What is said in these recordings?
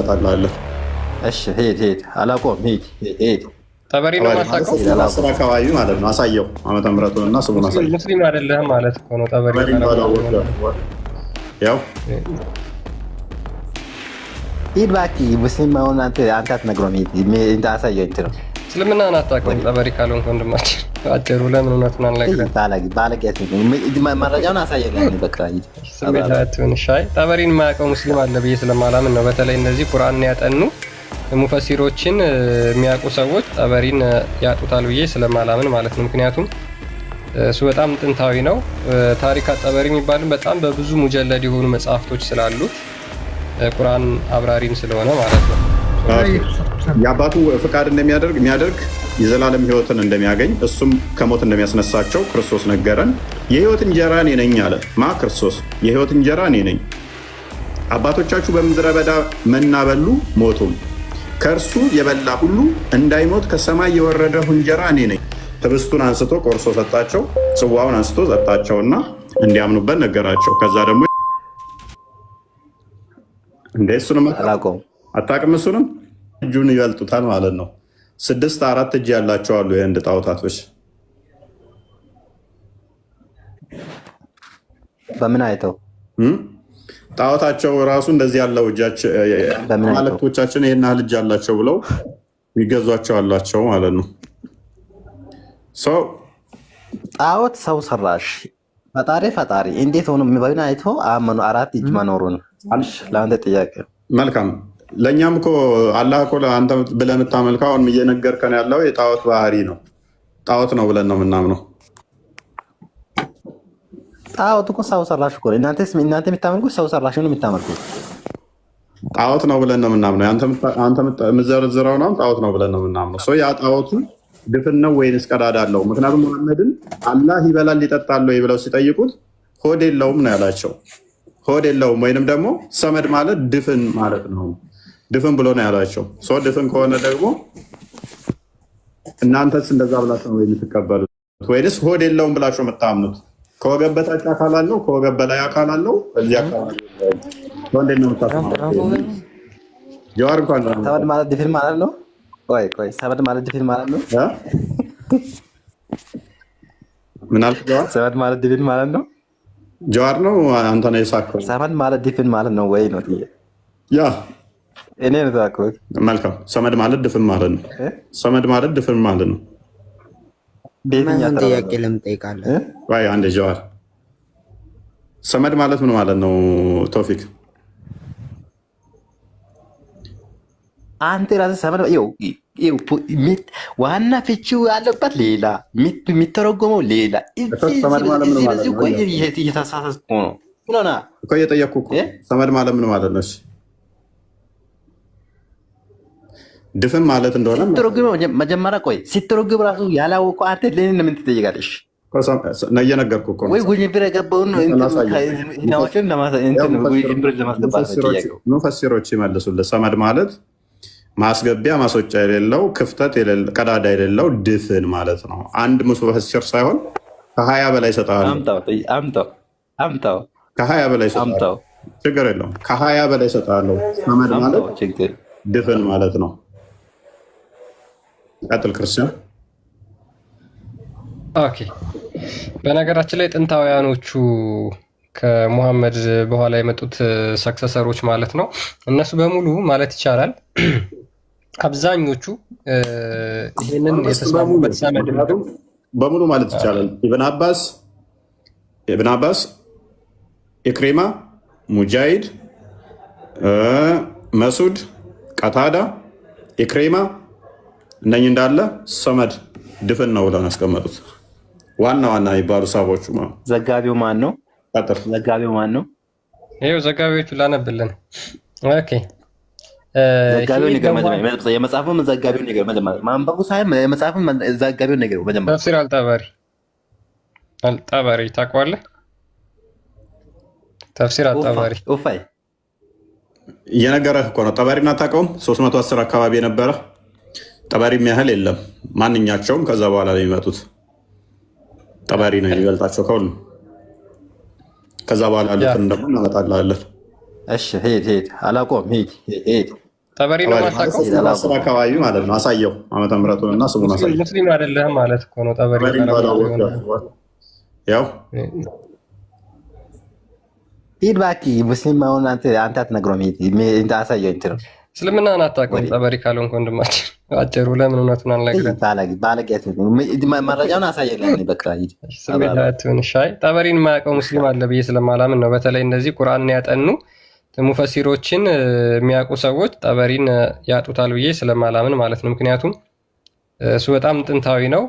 እናመጣልሃለን። እሺ ሄድ አላቆም ሄድ ጠበሪ ነው ማታውቀው አስር አካባቢ ማለት ነው። አሳየው ዓመተ ምሕረቱን እና ስሙን አሳየው። ሙስሊም አይደለህም ማለት እኮ ነው። ጠበሪ ያው ሂድ እባክህ። ሙስሊም አሁን አንተ አትነግረውም። ሂድ አሳየው። እንትን ነው እስልምናን አታውቀውም። ጠበሪ ካልሆንክ ወንድማችን አጭሩ ለምን እውነቱን አልነግረህም? መረጃውን አሳየን። በቃ ስሜታችሁን ሻይ ጠበሪን የማያውቀው ሙስሊም አለ ብዬ ስለማላምን ነው። በተለይ እነዚህ ቁርአንን ያጠኑ ሙፈሲሮችን የሚያውቁ ሰዎች ጠበሪን ያጡታል ብዬ ስለማላምን ማለት ነው። ምክንያቱም እሱ በጣም ጥንታዊ ነው። ታሪክ ጠበሪ የሚባልም በጣም በብዙ ሙጀለድ የሆኑ መጽሐፍቶች ስላሉት ቁርአን አብራሪም ስለሆነ ማለት ነው። የአባቱ ፍቃድ የሚያደርግ የዘላለም ሕይወትን እንደሚያገኝ እሱም ከሞት እንደሚያስነሳቸው ክርስቶስ ነገረን። የሕይወት እንጀራ እኔ ነኝ አለ። ማ ክርስቶስ የሕይወት እንጀራ እኔ ነኝ። አባቶቻችሁ በምድረ በዳ መና በሉ ሞቱም። ከእርሱ የበላ ሁሉ እንዳይሞት ከሰማይ የወረደው እንጀራ እኔ ነኝ። ህብስቱን አንስቶ ቆርሶ ሰጣቸው፣ ጽዋውን አንስቶ ሰጣቸውና እንዲያምኑበት ነገራቸው። ከዛ ደግሞ እንደ እሱንም አታውቅም፣ እሱንም እጁን ይበልጡታል ማለት ነው። 6 4 እጅ ያላቸው አሉ የህንድ ጣዖታቶች። በምን አይተው ጣዖታቸው ራሱ እንደዚህ ያለው ማለክቶቻችን ይህን ያህል እጅ አላቸው ብለው የሚገዟቸው አላቸው ማለት ነው። ጣዖት ሰው ሰራሽ ፈጣሪ እንዴት ሆኖ በምን አይቶ አመኑ 4 እጅ መኖሩን? ለአንተ ጥያቄ መልካም። ለእኛም እኮ አላህ እኮ አንተ ብለህ የምታመልከው አሁን እየነገርከን ያለው የጣዖት ባህሪ ነው። ጣዖት ነው ብለን ነው የምናምነው። ጣዖት እኮ ሰው ሰራሽ እኮ እናንተ የምታመልኩት ሰው ሰራሽ ነው የምታመልኩት። ጣዖት ነው ብለን ነው የምናምነው። አንተ የምትዘረዝረው ነው ጣዖት ነው ብለን ነው የምናምነው። ያ ጣዖቱ ድፍን ነው ወይንስ ቀዳዳ አለው? ምክንያቱም መሐመድን አላህ ይበላል ይጠጣል ወይ ብለው ሲጠይቁት ሆድ የለውም ነው ያላቸው። ሆድ የለውም ወይንም ደግሞ ሰመድ ማለት ድፍን ማለት ነው። ድፍን ብሎ ነው ያላቸው። ድፍን ከሆነ ደግሞ እናንተስ እንደዛ ብላችሁ ነው የምትቀበሉት ወይንስ ሆድ የለውም ብላችሁ የምታምኑት? ከወገብ በታች አካል አለው፣ ከወገብ በላይ አካል አለው። እዚህ አካባቢ ወንድ ነው የምታስማማው። ጀዋር እንኳን ሰመድ ማለት ድፍን ማለት ነው። ቆይ ሰመድ ማለት ድፍን ማለት ነው። ምን አልክ? ሰመድ ማለት ድፍን ማለት ነው። ጀዋር ነው አንተ ነው የሳከው። ሰመድ ማለት ድፍን ማለት ነው ወይ ነው? ያ እኔ ነው ታውቁት። መልካም። ሰመድ ማለት ድፍን ማለት ነው። ሰመድ ማለት ድፍን ማለት ነው። በየትኛው ጥያቄ ለምጠይቃለህ? ወይ አንዴ ጀዋር ሰመድ ማለት ምን ማለት ነው? ቶፊክ አንተ ራስህ ሰመድ ዋና ፍቺው ያለበት ሌላ የሚተረጎመው ሌላ። እየተሳሳትኩ ነው እኮ እየጠየቅኩ እኮ። ሰመድ ማለት ምን ማለት ነው? ድፍን ማለት እንደሆነ መጀመሪያ ቆይ ሲተረጉም ራሱ ያላወቀው አንተ ለኔ ለምን ትጠይቃለሽ? እየነገርኩህ እኮ ወይ ጉጅብር የገባውን ሙፈሲሮች ይመልሱልህ። ሰመድ ማለት ማስገቢያ ማስወጫ የሌለው ክፍተት ቀዳዳ የሌለው ድፍን ማለት ነው። አንድ ሙፈሲር ሳይሆን ከ20 በላይ ይሰጣል። አምጣው ከ20 በላይ ይሰጣል። ችግር የለውም። ከ20 በላይ ይሰጣል። ሰመድ ማለት ድፍን ማለት ነው። ቀጥል ክርስቲያን። ኦኬ። በነገራችን ላይ ጥንታውያኖቹ ከሙሐመድ በኋላ የመጡት ሰክሰሰሮች ማለት ነው፣ እነሱ በሙሉ ማለት ይቻላል አብዛኞቹ ይህንን የተስማሙበት ሰመድ በሙሉ ማለት ይቻላል። ኢብን አባስ፣ ኢክሪማ፣ ሙጃሂድ፣ መሱድ፣ ቀታዳ፣ ኢክሪማ እነኝ እንዳለ ሰመድ ድፍን ነው ብለው ያስቀመጡት ዋና የሚባሉ ሳቦቹ። ዘጋቢው ማን ነው? ዘጋቢው ማን ነው? ይኸው ዘጋቢዎቹ ላነብልን። ኦኬ የመጽሐፉን ዘጋቢውን ነገር ማንበቡ ሳይሆን የመጽሐፉን ዘጋቢውን ነገር መጀመሪያ። ተፍሲር አልጠበሪ ታውቀዋለህ? ተፍሲር አልጠበሪ እየነገረህ እኮ ነው። ጠበሪን አታውቀውም? 310 አካባቢ የነበረ ጠበሪም ያህል የለም ማንኛቸውም። ከዛ በኋላ ነው የሚመጡት። ጠበሪ ነው የሚበልጣቸው ከሁሉም። ከዛ በኋላ ያሉትን ደግሞ እናመጣልሃለን። እሺ ሂድ አላቆም ሂድ ጠበሪ ነው የማታውቀው? አስር አካባቢ ማለት ነው። አሳየው ዓመተ ምሕረቱን እና ስሙን አሳየው። ሙስሊም አይደለህም ማለት እኮ ነው። ጠበሪ ያው ሂድ እባክህ። ሙስሊም መሆኑን አንተ አትነግረውም። ሂድ አሳየው። እንትን ነው እስልምናን አታውቀውም። ጠበሪ ካልሆንክ ወንድማችን አጭሩ ለምን እውነቱን አልነግረህም? መረጃውን አሳየልኝ። በቃ ስሜታችሁን ሻይ ጠበሪን የማያውቀው ሙስሊም አለ ብዬ ስለማላምን ነው። በተለይ እነዚህ ቁርአንን ያጠኑ ሙፈሲሮችን የሚያውቁ ሰዎች ጠበሪን ያጡታል ብዬ ስለማላምን ማለት ነው። ምክንያቱም እሱ በጣም ጥንታዊ ነው።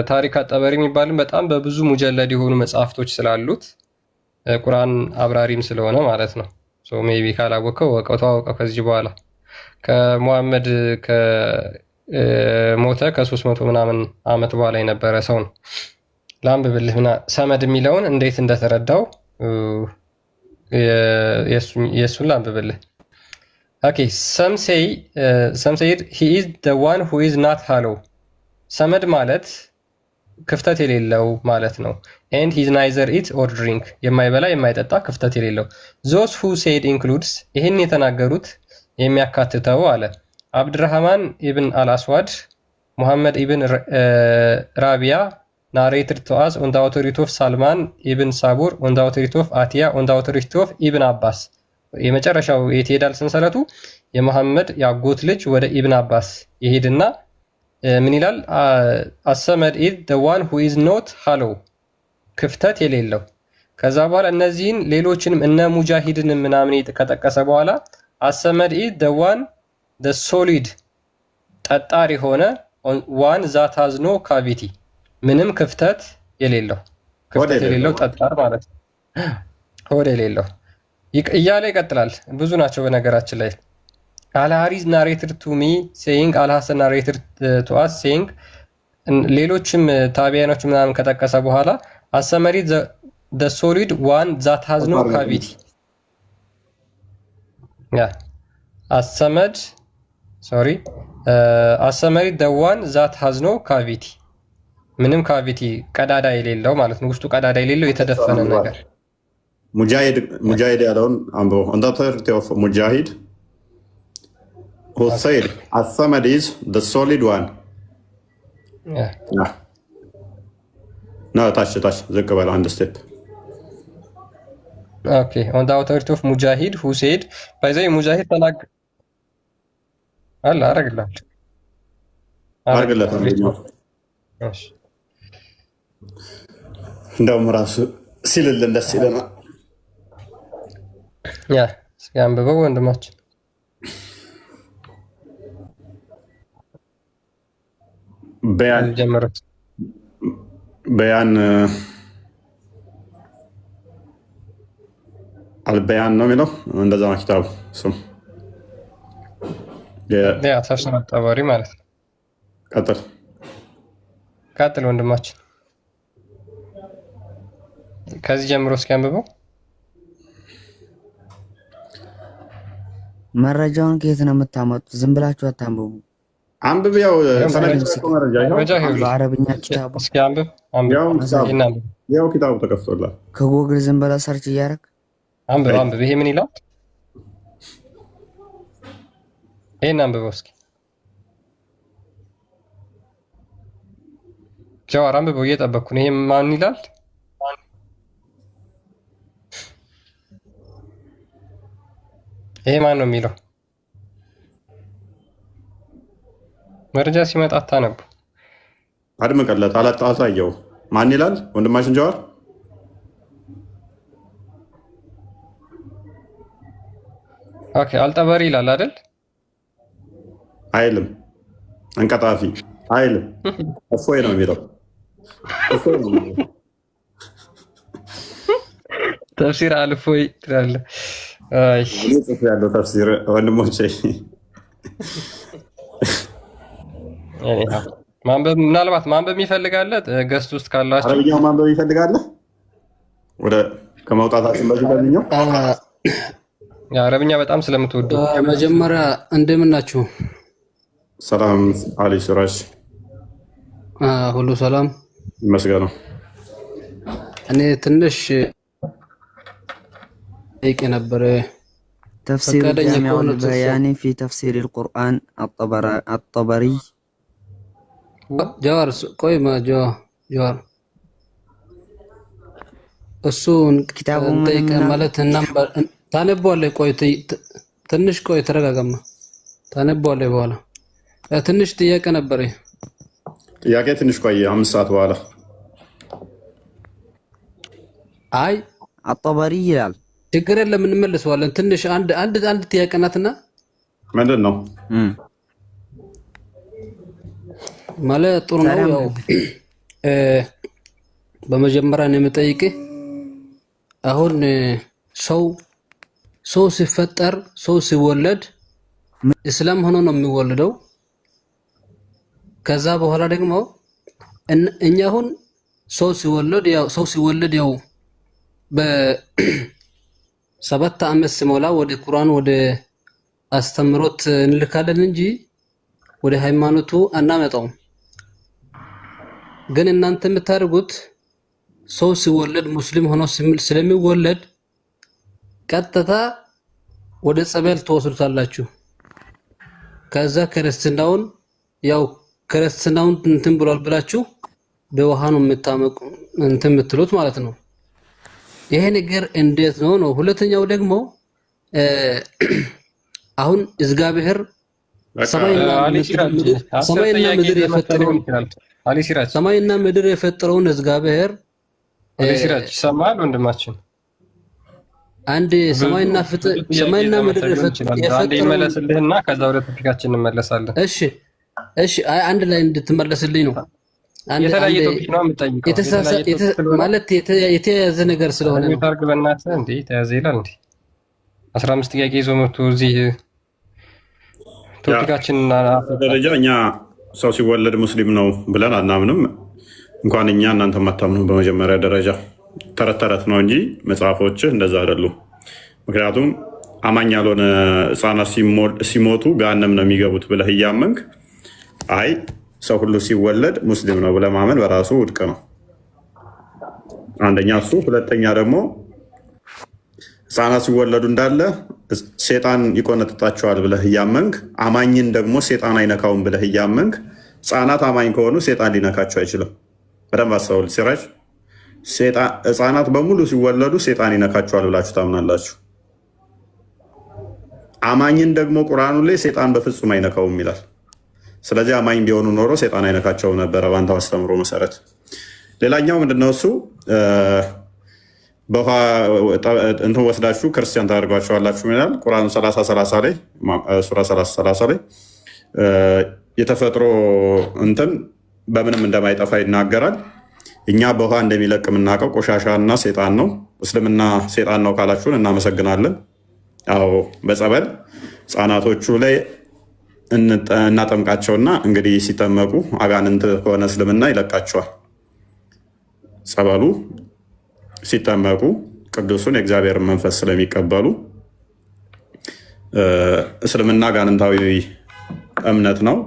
ታሪክ ጠበሪ የሚባልም በጣም በብዙ ሙጀለድ የሆኑ መጽሐፍቶች ስላሉት ቁርአን አብራሪም ስለሆነ ማለት ነው። ሜይ ቢ ካላወቀው ወቀው ተዋወቀው። ከዚህ በኋላ ከሙሐመድ ሞተ ከ300 ምናምን ዓመት በኋላ የነበረ ሰው ነው። ላንብብልህ ሰመድ የሚለውን እንዴት እንደተረዳው የእሱን ላንብብልህ። ኦኬ some say he is the one who is not hollow። ሰመድ ማለት ክፍተት የሌለው ማለት ነው። and he is neither eat or drink የማይበላ የማይጠጣ ክፍተት የሌለው። those who said includes ይህን የተናገሩት የሚያካትተው አለ አብድራህማን ኢብን አልአስዋድ ሙሐመድ ኢብን ራቢያ narrated to us on the authority of Salman ibn Sabur on the authority of Atiya on the authority of Ibn Abbas። የመጨረሻው የት ይሄዳል ሰንሰለቱ? የመሐመድ ያጎት ልጅ ወደ ኢብን አባስ ይሄድና ምን ይላል? አሰመድ ኢዝ the one who is not hollow ክፍተት የሌለው። ከዛ በኋላ እነዚህን ሌሎችንም እነ ሙጃሂድን ምናምን ከጠቀሰ በኋላ አሰመድ ኢዝ the one the solid ጠጣር የሆነ one that has no cavity ምንም ክፍተት የሌለው ጠጣር ማለት ነው። ሆድ የሌለው እያለ ይቀጥላል። ብዙ ናቸው በነገራችን ላይ። አልሃሪዝ ናሬትድ ቱ ሚ ሴይንግ አልሐሰን ናሬትድ ቱ አስ ሴይንግ ሌሎችም ታቢያኖች ምናምን ከጠቀሰ በኋላ አሰመሪ the solid one that has no cavity አሰመሪ the one that has no cavity ምንም ካቪቲ ቀዳዳ የሌለው ማለት ነው። ውስጡ ቀዳዳ የሌለው የተደፈነ ነገር። ሙጃሂድ ያለውን አንብቦ on the authority of ሙጃሂድ who said as-samad is the solid one ታች ዝቅ በል አንድ ስቴፕ። ኦኬ on the authority of ሙጃሂድ who said ባይዘይ ሙጃሂድ ተናገ አለ አረግላት እሺ እንደውም ራሱ ሲልልን ደስ ይለናል። ያ እስኪ አንብበው ወንድማችን። በያን አልበያን ነው የሚለው እንደዛ ነው ኪታቡ ስም ያ ተፍሲር ጠበሪ ማለት ነው። ቀጥል ወንድማችን ከዚህ ጀምሮ እስኪ አንብበው። መረጃውን ከየት ነው የምታመጡት? ዝም ብላችሁ አታንብቡ። አንብብ። ያው በአረብኛ ኪታቡ እስኪ አንብብ። ያው ኪታቡ ተከፍቶላል። ከጎግል ዝም ብለህ ሰርች እያደረግ አንብብ። ይሄ ምን ይላል? ይሄን አንብበው እስኪ ጀዋር አንብበው። እየጠበቅኩ ነው። ይሄ ማን ይላል? ይሄ ማን ነው የሚለው? መረጃ ሲመጣ አታነቡ። አድምቀለት አላሳየው። ማን ይላል ወንድማችን ጀዋር? ኦኬ አልጠበሪ ይላል አይደል? አይልም። አንቀጣፊ አይልም። እፎይ ነው የሚለው። ተፍሲር አልፎይ ትላለህ። ያለው ተፍሲር ወንድሞቼ ምናልባት ማንበብ ይፈልጋለ ገስት ውስጥ ካላችሁ አረብኛው ማንበብ ይፈልጋለ ወደ ከመውጣታችን በዚህ በዚህኛው አረብኛ በጣም ስለምትወዱ መጀመሪያ እንደምን ናችሁ? ሰላም አሊ ሱራጅ ሁሉ ሰላም ይመስገነው። እኔ ትንሽ ጠይቄ ነበረ تفسير ፈቃደኛ الجامع ከሆነ እሱ البياني في تفسير القرآن الطبري ጀዋር ቆይማ ጀዋር እሱን كتاب من እንጠይቀ من ማለት እና ታነባለህ። ቆይ ትንሽ ቆይ ተረጋጋማ። ታነባለህ በኋላ ትንሽ ጥያቄ ነበር። ጥያቄ ትንሽ ቆይ 5 ሰዓት በኋላ አይ الطبري ይላል። ችግር የለም እንመልሰዋለን። ትንሽ አንድ ጥያቄ ናትና ምንድን ነው ማለት ጥሩ ነው። ያው በመጀመሪያ ነው የምጠይቅህ። አሁን ሰው ሲፈጠር ሰው ሲወለድ እስላም ሆኖ ነው የሚወለደው። ከዛ በኋላ ደግሞ እኛ አሁን ሰው ሲወለድ ያው በ7 ዓመት ሲሞላ ወደ ቁርአን ወደ አስተምሮት እንልካለን እንጂ ወደ ሃይማኖቱ አናመጣውም። ግን እናንተ የምታደርጉት ሰው ሲወለድ ሙስሊም ሆኖ ስለሚወለድ ቀጥታ ወደ ጸበል ተወስዱታላችሁ። ከዛ ክርስትናውን እንትን ብሏል ብላችሁ በውሃ ነው የምታመቁ እንትን የምትሉት ማለት ነው። ይሄ ነገር እንዴት ነው? ሁለተኛው ደግሞ አሁን እግዚአብሔር ሰማይና ምድር የፈጠረውን እግዚአብሔር ሲራጅ ይሰማል ወንድማችን። አንድ ሰማይና ምድር የፈጠረውን ይመለስልህና ከዛ ወደ ቶፒካችን እንመለሳለን። እሺ አንድ ላይ እንድትመለስልኝ ነው። የተለያየ ቶፒክ ነው የምጠይቀው ማለት የተያያዘ ነገር ስለሆነ ነው። ታርግ በእናትህ እንዴ ተያዘ ይላል እንዴ 15 ጥያቄ ይዞ መጥቶ እዚህ ቶፒካችን ደረጃ እኛ ሰው ሲወለድ ሙስሊም ነው ብለን አናምንም። እንኳን እኛ እናንተ ማታምኑ። በመጀመሪያ ደረጃ ተረት ነው እንጂ መጽሐፎችህ እንደዛ አይደሉም። ምክንያቱም አማኝ ያልሆነ ህፃናት ሲሞቱ ገሃነም ነው የሚገቡት ብለህ እያመንክ አይ ሰው ሁሉ ሲወለድ ሙስሊም ነው ብለህ ማመን በራሱ ውድቅ ነው። አንደኛ እሱ። ሁለተኛ ደግሞ ህፃናት ሲወለዱ እንዳለ ሴጣን ይቆነጥጣቸዋል ብለህ እያመንክ አማኝን ደግሞ ሴጣን አይነካውም ብለህ እያመንክ ህፃናት አማኝ ከሆኑ ሴጣን ሊነካቸው አይችልም። በደንብ አስተውል ሲራጅ። ህፃናት በሙሉ ሲወለዱ ሴጣን ይነካቸዋል ብላችሁ ታምናላችሁ። አማኝን ደግሞ ቁርአኑ ላይ ሴጣን በፍጹም አይነካውም ይላል። ስለዚህ አማኝ ቢሆኑ ኖሮ ሴጣን አይነካቸው ነበረ በአንተ አስተምሮ መሰረት። ሌላኛው ምንድነው እሱ በውሃ እንትን ወስዳችሁ ክርስቲያን ታደርጓቸዋላችሁ ይላል ቁርአን 30 ላይ ሱራ 30 ላይ የተፈጥሮ እንትን በምንም እንደማይጠፋ ይናገራል። እኛ በውሃ እንደሚለቅ የምናውቀው ቆሻሻ እና ሴጣን ነው። እስልምና ሴጣን ነው ካላችሁን እናመሰግናለን። አዎ በጸበል ህፃናቶቹ ላይ እናጠምቃቸውና እንግዲህ ሲጠመቁ አጋንንት ከሆነ እስልምና ይለቃቸዋል። ጸበሉ ሲጠመቁ ቅዱሱን የእግዚአብሔርን መንፈስ ስለሚቀበሉ እስልምና አጋንንታዊ እምነት ነው።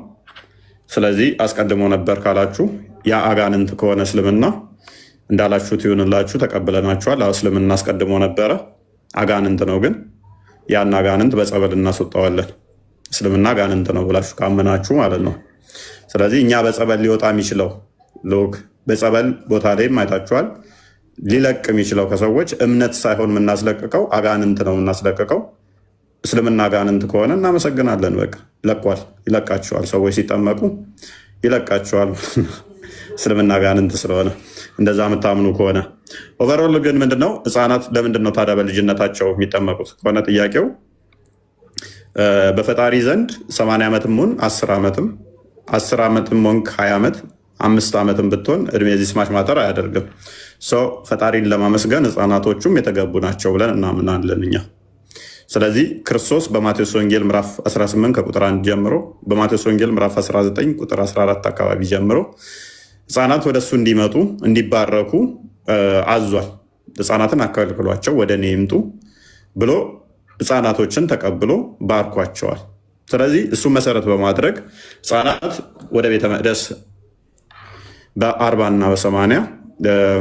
ስለዚህ አስቀድሞ ነበር ካላችሁ ያ አጋንንት ከሆነ እስልምና እንዳላችሁት ይሁንላችሁ፣ ተቀብለናችኋል። እስልምና አስቀድሞ ነበረ፣ አጋንንት ነው። ግን ያን አጋንንት በጸበል እናስወጣዋለን። እስልምና አጋንንት ነው ብላችሁ ካመናችሁ ማለት ነው። ስለዚህ እኛ በጸበል ሊወጣ የሚችለው በጸበል ቦታ ላይም አይታችኋል። ሊለቅ የሚችለው ከሰዎች እምነት ሳይሆን የምናስለቅቀው አጋንንት ነው የምናስለቅቀው። እስልምና አጋንንት ከሆነ እናመሰግናለን። በቃ ይለቋል፣ ይለቃቸዋል። ሰዎች ሲጠመቁ ይለቃቸዋል። እስልምና አጋንንት ስለሆነ እንደዛ የምታምኑ ከሆነ ኦቨርኦል ግን ምንድነው ህፃናት ለምንድነው ታዲያ በልጅነታቸው የሚጠመቁት ከሆነ ጥያቄው በፈጣሪ ዘንድ 80 ዓመትም ሆን 10 ዓመትም ሆን 20 ዓመት 5 ዓመትም ብትሆን እድሜ እዚህ ስማሽ ማጠር አያደርግም። ሰው ፈጣሪን ለማመስገን ህፃናቶቹም የተገቡ ናቸው ብለን እናምናለን እኛ። ስለዚህ ክርስቶስ በማቴዎስ ወንጌል ምዕራፍ 18 ከቁጥር 1 ጀምሮ በማቴዎስ ወንጌል ምዕራፍ 19 ቁጥር 14 አካባቢ ጀምሮ ህፃናት ወደሱ እንዲመጡ እንዲባረኩ አዟል። ህፃናትን አከልክሏቸው ወደ እኔ ይምጡ ብሎ ህፃናቶችን ተቀብሎ ባርኳቸዋል። ስለዚህ እሱን መሰረት በማድረግ ህፃናት ወደ ቤተ መቅደስ በ40 እና በ80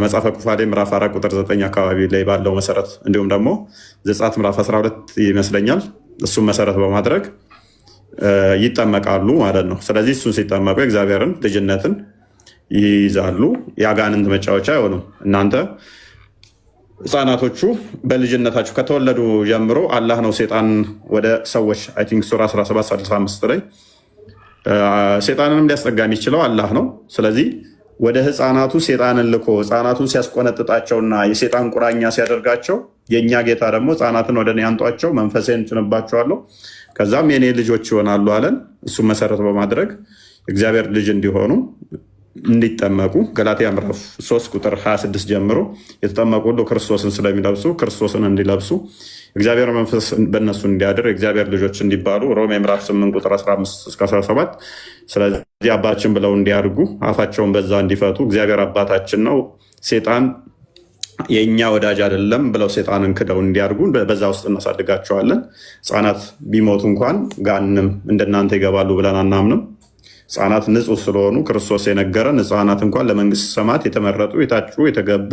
መጽሐፈ ኩፋሌ ምዕራፍ 4 ቁጥር 9 አካባቢ ላይ ባለው መሰረት እንዲሁም ደግሞ ዘጸአት ምዕራፍ 12 ይመስለኛል እሱን መሰረት በማድረግ ይጠመቃሉ ማለት ነው። ስለዚህ እሱን ሲጠመቁ የእግዚአብሔርን ልጅነትን ይይዛሉ። የአጋንንት መጫወቻ አይሆኑም። እናንተ ህፃናቶቹ በልጅነታቸው ከተወለዱ ጀምሮ አላህ ነው ሴጣን ወደ ሰዎች አይ ቲንክ ሱራ 17:35 ላይ ሴጣንንም ሊያስጠጋ የሚችለው አላህ ነው። ስለዚህ ወደ ህፃናቱ ሴጣንን ልኮ ህፃናቱን ሲያስቆነጥጣቸውና የሴጣን ቁራኛ ሲያደርጋቸው የእኛ ጌታ ደግሞ ህፃናትን ወደ እኔ አንጧቸው መንፈሴን እጭንባቸዋለሁ ከዛም የኔ ልጆች ይሆናሉ አለን። እሱም መሰረት በማድረግ እግዚአብሔር ልጅ እንዲሆኑ እንዲጠመቁ ገላትያ ምዕራፍ 3 ቁጥር 26 ጀምሮ የተጠመቁ ሁሉ ክርስቶስን ስለሚለብሱ ክርስቶስን እንዲለብሱ እግዚአብሔር መንፈስ በእነሱ እንዲያድር እግዚአብሔር ልጆች እንዲባሉ ሮሜ ምዕራፍ 8 ቁጥር 15-17 ስለዚህ አባታችን ብለው እንዲያድጉ አፋቸውን በዛ እንዲፈቱ እግዚአብሔር አባታችን ነው ሴጣን የእኛ ወዳጅ አይደለም ብለው ሴጣንን ክደው እንዲያድጉ በዛ ውስጥ እናሳድጋቸዋለን። ህፃናት ቢሞቱ እንኳን ጋንም እንደናንተ ይገባሉ ብለን አናምንም። ህፃናት ንጹህ ስለሆኑ ክርስቶስ የነገረን ህፃናት እንኳን ለመንግስት ሰማያት የተመረጡ የታጩ የተገቡ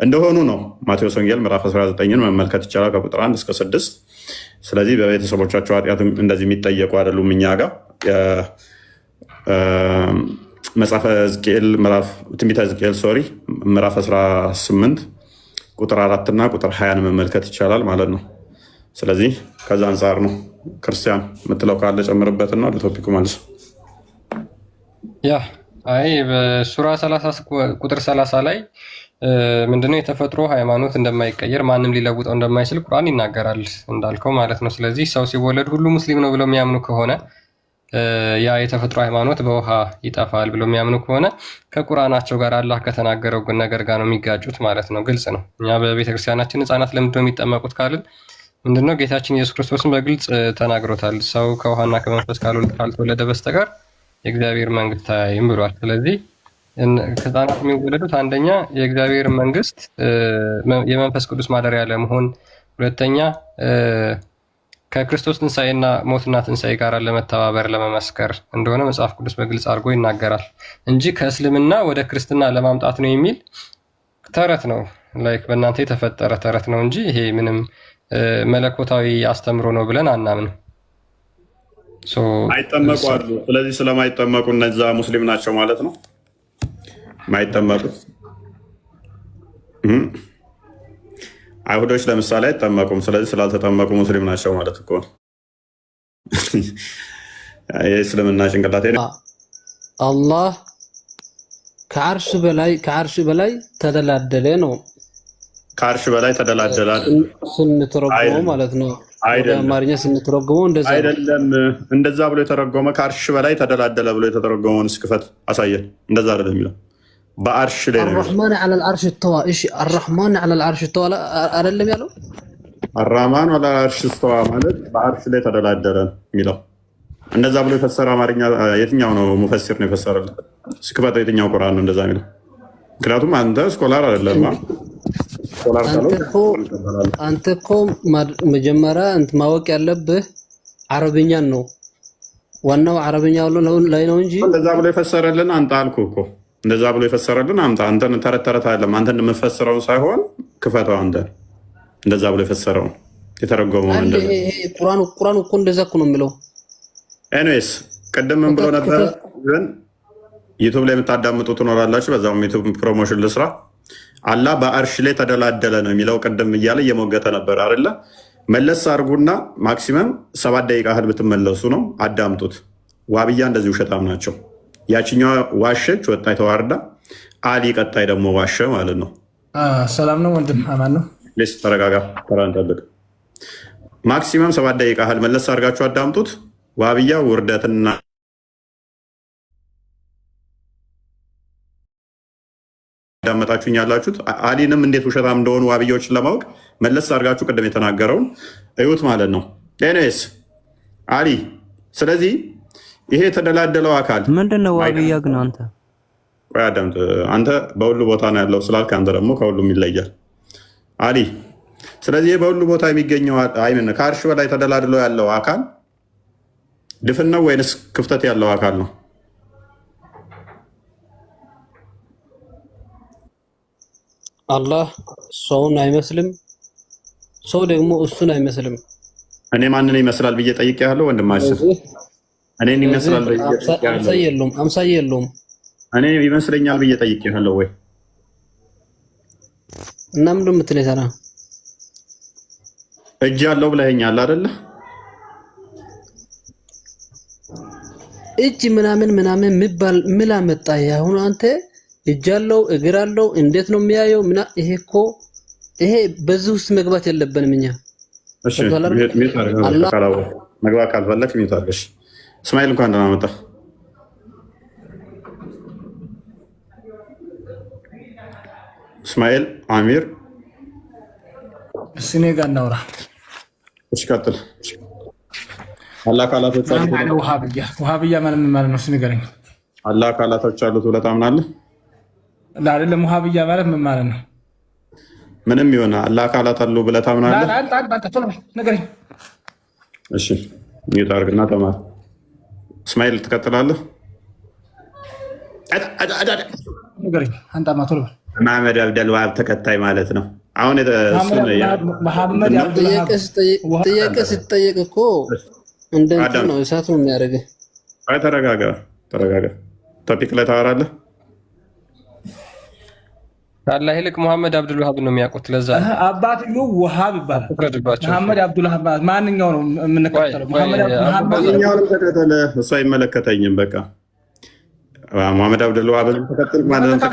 እንደሆኑ ነው። ማቴዎስ ወንጌል ምዕራፍ 19ን መመልከት ይቻላል ከቁጥር 1 እስከ 6። ስለዚህ በቤተሰቦቻቸው ኃጢአት እንደዚህ የሚጠየቁ አይደሉም። እኛ ጋር መጽሐፈ ሕዝቅኤል ትንቢተ ሕዝቅኤል ምዕራፍ 18 ቁጥር 4 እና ቁጥር 20 መመልከት ይቻላል ማለት ነው። ስለዚህ ከዛ አንጻር ነው። ክርስቲያን የምትለው ካለ ጨምርበትና ወደ ቶፒኩ መልስ። በሱራ 30 ቁጥር 30 ላይ ምንድነው የተፈጥሮ ሃይማኖት እንደማይቀየር ማንም ሊለውጠው እንደማይችል ቁርአን ይናገራል እንዳልከው ማለት ነው። ስለዚህ ሰው ሲወለድ ሁሉ ሙስሊም ነው ብለው የሚያምኑ ከሆነ ያ የተፈጥሮ ሃይማኖት በውሃ ይጠፋል ብለው የሚያምኑ ከሆነ ከቁርአናቸው ጋር አላህ ከተናገረው ነገር ጋር ነው የሚጋጩት ማለት ነው። ግልጽ ነው። እኛ በቤተክርስቲያናችን ህፃናት ለምንድነው የሚጠመቁት ካልን ምንድነው ጌታችን ኢየሱስ ክርስቶስን በግልጽ ተናግሮታል። ሰው ከውሃና ከመንፈስ ካልተወለደ በስተቀር የእግዚአብሔር መንግስት አያይም ብሏል። ስለዚህ ህፃናት የሚወለዱት አንደኛ የእግዚአብሔር መንግስት የመንፈስ ቅዱስ ማደሪያ ለመሆን፣ ሁለተኛ ከክርስቶስ ትንሣኤና ሞትና ትንሣኤ ጋር ለመተባበር ለመመስከር እንደሆነ መጽሐፍ ቅዱስ በግልጽ አድርጎ ይናገራል እንጂ ከእስልምና ወደ ክርስትና ለማምጣት ነው የሚል ተረት ነው። ላይክ በእናንተ የተፈጠረ ተረት ነው እንጂ ይሄ ምንም መለኮታዊ አስተምሮ ነው ብለን አናምንም። አይጠመቁ አሉ። ስለዚህ ስለማይጠመቁ እነዛ ሙስሊም ናቸው ማለት ነው። ማይጠመቁት አይሁዶች ለምሳሌ አይጠመቁም። ስለዚህ ስላልተጠመቁ ሙስሊም ናቸው ማለት እኮ ነው። የእስልምና ጭንቅላት አላህ ከዓርሽ በላይ ተደላደለ ነው። ከዓርሽ በላይ ተደላደለ ስንተረጉመው ማለት ነው። ወደ አማርኛ ስንተረጉመው እንደዛ አይደለም። እንደዛ ብሎ የተረጎመ ከዓርሽ በላይ ተደላደለ ብሎ የተረጎመውን እስክፈት አሳየን። እንደዛ አይደለም የሚለው በአርሽ ላይ ነው። አርራህማን ዐለል አርሽ ተዋ። እሺ አርራህማን ዐለል አርሽ ተዋ አይደለም ያለው። አርራህማን ዐለል አርሽ ተዋ ማለት በአርሽ ላይ ተደላደለ የሚለው እንደዛ ብሎ የፈሰረ አማርኛ የትኛው ነው? ሙፈሲር ነው የፈሰረልን? እስክፈት የትኛው ቁርአን ነው እንደዛ የሚለው? ምክንያቱም አንተ ስኮላር አይደለም። አንተ እኮ መጀመሪያ ማወቅ ያለብህ አረብኛን ነው። ዋናው አረብኛ ላይ ነው እንጂ እንደዛ ብሎ የፈሰረልን አንተ አልኩህ እኮ እንደዛ ብሎ የፈሰረልን አምጣ። አንተን ተረት አይደለም። አንተ እንደምፈስረው ሳይሆን ክፈተው። አንተ እንደዛ ብሎ የፈሰረውን የተረጎመውን እንደዛ ቁርአን እኮ እንደዛ እኮ ነው የሚለው። ኤኒዌይስ ቅድም ምን ብሎ ነበር? ግን ዩቱብ ላይ የምታዳምጡ ትኖራላችሁ። በዛውም ዩቱብ ፕሮሞሽን ልስራ። አላህ በአርሽ ላይ ተደላደለ ነው የሚለው ቅድም እያለ እየሞገተ ነበር አይደለ? መለስ አድርጉና ማክሲመም 7 ደቂቃ ያህል ብትመለሱ ነው። አዳምጡት። ዋብያ እንደዚህ ውሸታም ናቸው። ያችኛዋ ዋሸች፣ ወጣ ተዋርዳ። አሊ ቀጣይ ደግሞ ዋሸ ማለት ነው። ሰላም ነው ወንድም፣ አማን ነው። ሌስ ተረጋጋ፣ ተራን ጠብቅ። ማክሲመም 7 ደቂቃ ያህል መለስ አድርጋችሁ አዳምጡት። ዋብያ ውርደትና ያዳመጣችሁኝ ያላችሁት አሊንም እንዴት ውሸታም እንደሆኑ ዋብያዎችን ለማወቅ መለስ አድርጋችሁ ቅድም የተናገረውን እዩት ማለት ነው። ኤኒዌይስ አሊ፣ ስለዚህ ይሄ የተደላደለው አካል ምንድነው? ዋብያ ግን አንተ ቆይ አዳምጥ። አንተ በሁሉ ቦታ ነው ያለው ስላልክ አንተ ደግሞ ከሁሉም ይለያል አሊ። ስለዚህ በሁሉ ቦታ የሚገኘው አይምን ከአርሽ በላይ ተደላድሎ ያለው አካል ድፍን ነው ወይንስ ክፍተት ያለው አካል ነው? አላህ ሰውን አይመስልም፣ ሰው ደግሞ እሱን አይመስልም። እኔ ማንን ይመስላል ብዬ ጠይቄሃለሁ ወንድማችን። እኔን ይመስላል ብዬ ጠይቄሃለሁ። አምሳዬ የለውም። እኔ ይመስለኛል ብዬ ጠይቄሃለሁ ወይ? እና ምንድን ነው የምትለኝ ታዲያ? እጅ ያለው ብለኸኛል አይደለ? እጅ ምናምን የሚባል ምን አመጣህ? አሁን አንተ እጅ አለው እግር አለው እንዴት ነው የሚያየው? ይሄ በዚህ ውስጥ መግባት የለብንም እኛ። እሺ መግባት ካልፈለክ ሚውት አድርገሽ። እስማኤል እንኳን ደህና መጣህ። እስማኤል አሚር፣ እኔ ጋር እናውራ። እሺ ቀጥል። አላህ አካላቶች አሉት። ውሃብያ ማለት ምን ማለት ነው? እስኪ ንገረኝ። አላህ አካላቶች አሉት ብለህ ታምናለህ? አይደለም። ውሃብያ ማለት ምን ማለት ነው? ምንም ይሆን አላህ አካላት አሉ ብለህ ታምናለህ? ንገረኝ። እሺ ሚውት አድርግና ተማር። እስማኤል ትቀጥላለህ። ንገረኝ። አንጣማ ቶሎ በል። መሐመድ አብደልዋሃብ ተከታይ ማለት ነው። አሁን ጥያቄ ስትጠየቅ እኮ እንደ እንትን ነው እሳት ነው የሚያደርግህ። ተረጋጋ። ቶፒክ ላይ ታወራለህ። ከአላህ ይልቅ መሐመድ አብዱልዋሃብ ነው የሚያውቁት። ለዛ አባትየው ውሃብ ይባላል። መሐመድ አብዱልዋሃብ ማንኛው ነው የምንከተለው? ማንኛውንም ተከተለ፣ እሱ አይመለከተኝም። በቃ መሐመድ አብዱልዋሃብ ተከተል ማለት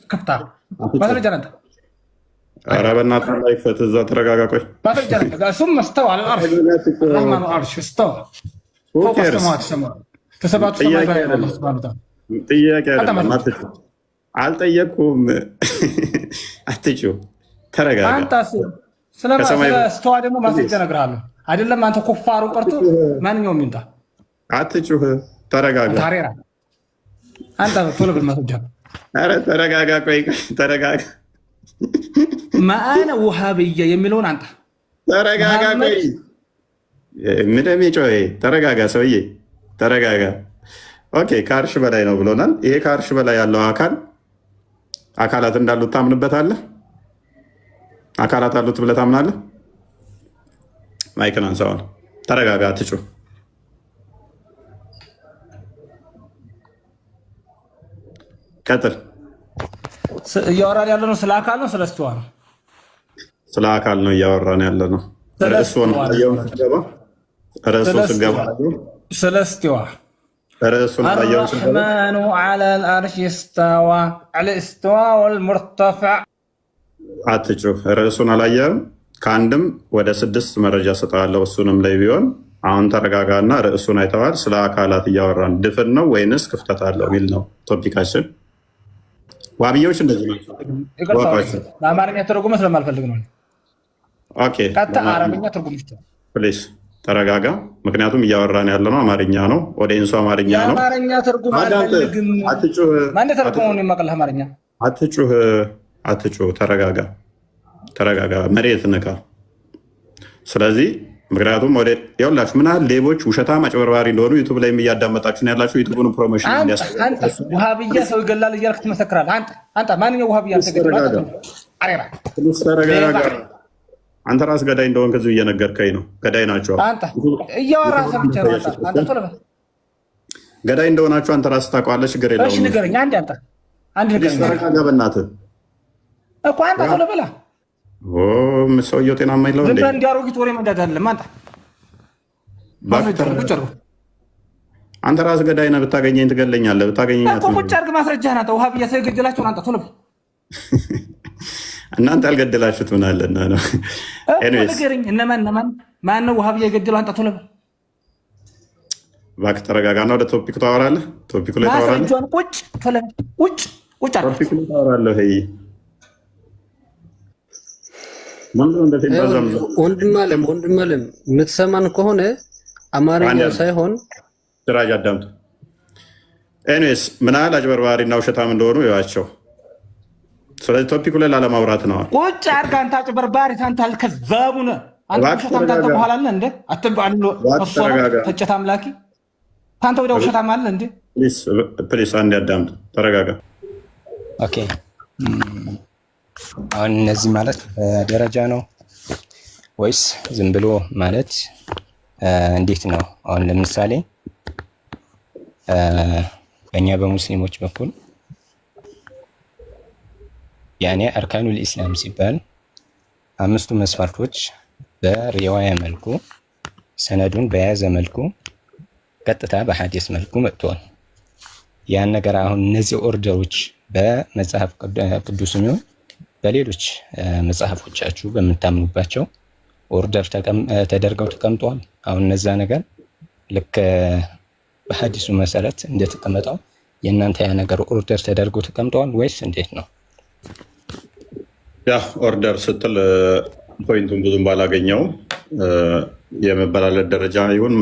ተከተል። ኧረ በእናትህ ላይ ፈት እዛ ተረጋጋ። ቆይ እሱም መስተው ጥያቄ አልጠየቅኩም። አትጩህ፣ ተረጋጋ። ስለስተዋ ደግሞ ማስረጃ እነግርሃለሁ። አይደለም አንተ ኮፋሩ ቀርቶ ማንኛውም ይምጣ። አትጩህ፣ ተረጋጋ። አንተ ቶሎ ብል ማስረጃ። ኧረ ተረጋጋ። ቆይ ተረጋጋ። ማአነ ውሃብያ የሚለውን አንተ ተረጋጋ። ቆይ ምንም ጮህ። ተረጋጋ ሰውዬ፣ ተረጋጋ። ኦኬ ከአርሽ በላይ ነው ብሎናል። ይሄ ከአርሽ በላይ ያለው አካላት እንዳሉት ታምንበታለህ? አካላት አሉት ብለህ ታምናለህ? ማይክን አንሳውን። ተረጋጋ፣ አትጩህ። ቀጥል። እያወራን ያለ ነው ስለ አካል ነው ስለ እስትዋ ነው? ስለ አካል ነው እያወራን ያለ ነው። ርዕሱን ስገባ ስለ እስትዋ الرحمن على العرش استوى على استوى والمرتفع አትጩህ። ርዕሱን አላየህም? ከአንድም ወደ 6 መረጃ ሰጠዋለሁ። እሱንም ላይ ቢሆን አሁን ተረጋጋና ርዕሱን አይተዋል። ስለ አካላት እያወራን ድፍን ነው ወይንስ ክፍተት አለው የሚል ነው ቶፒካችን። ዋብያዎች እንደዚህ ናቸው። በአማርኛ ተረጉመ ስለማልፈልግ ነው። አረብኛ ትርጉም ፕሊዝ ተረጋጋ። ምክንያቱም እያወራን ያለ ነው አማርኛ ነው። ኦዲየንሱ አማርኛ ነው። አማርኛ ትርጉም አልፈልግም። ማን ተረጉመው የማቀል አማርኛ? አትጩህ። ተረጋጋ። መሬት ንካ። ስለዚህ ምክንያቱም ያውላችሁ ምን ያህል ሌቦች፣ ውሸታም፣ አጭበርባሪ እንደሆኑ ዩቱብ ላይ እያዳመጣችሁ ነው ያላችሁ። ዩቱብን ፕሮሞሽን ውሃብያ ሰው ይገላል እያልክ ትመሰክራለህ። አንተ ማንኛው ውሃብያ ተረጋጋ። አንተ ራስ ገዳይ እንደሆን ከዚሁ እየነገርከኝ ነው። ገዳይ ናቸው። እያወራ ሰምቼ ነው። አንተ ቶሎ በል። ገዳይ እንደሆናችሁ አንተ ራስ ታውቀዋለህ። ችግር የለውም። እሺ ንገረኝ። አንድ ንገረኝ። ተረጋጋ በእናትህ እኮ አንተ ቶሎ በላ። ሰውየው ጤናማ የለው እንዴ? እንዲያሮጊት ወሬ መንዳት አይደለም። አንተ ራስ ገዳይ ነህ። ብታገኘኝ ትገለኛለህ። ብታገኘኝ ቁጭ አድርግ። ማስረጃ ናት። ውሃብያ ሰው የገደላቸውን አንተ ቶሎ በል። እናንተ ያልገደላችሁት ምን አለና ነው? ንገረኝ። ማነው ውሃብያ የገደለው? አንተ ቶሎ በል። እባክህ ተረጋጋና ወደ ቶፒኩ ታወራለህ። ቶፒኩ ላይ ታወራለህ። ቁጭ ቶፒኩ ላይ ታወራለህ። ወንድም አለም የምትሰማን ከሆነ አማርኛ ሳይሆን ስራጅ አዳምጡ። ኤኒዌይስ ምን ያህል አጭበርባሪና ውሸታም እንደሆኑ ይዋቸው። ስለዚህ ቶፒኩ ላይ ላለማውራት ነው። ቁጭ አድርጋ። አንተ አጭበርባሪ፣ አንተ አልከዛቡ ነህ። አንተ ውሸታም ታንተ በኋላ አለ እንዴ? ፈጨት አምላኪ ታንተ ወደ ውሸታም አለ እንዴ? ፕሊስ አንድ ያዳምጡ። ተረጋጋ። ኦኬ አሁን እነዚህ ማለት በደረጃ ነው ወይስ ዝም ብሎ ማለት እንዴት ነው? አሁን ለምሳሌ በእኛ በሙስሊሞች በኩል ያኔ አርካኑል ኢስላም ሲባል አምስቱ መስፈርቶች በሪዋያ መልኩ ሰነዱን በያዘ መልኩ ቀጥታ በሐዲስ መልኩ መጥቷል። ያን ነገር አሁን እነዚህ ኦርደሮች በመጽሐፍ ቅዱስም ይሁን በሌሎች መጽሐፎቻችሁ በምታምኑባቸው ኦርደር ተደርገው ተቀምጠዋል። አሁን እነዛ ነገር ልክ በሐዲሱ መሰረት እንደተቀመጠው የእናንተ ያ ነገር ኦርደር ተደርገው ተቀምጠዋል ወይስ እንዴት ነው? ያ ኦርደር ስትል ፖይንቱን ብዙም ባላገኘውም የመበላለጥ ደረጃ ይሁን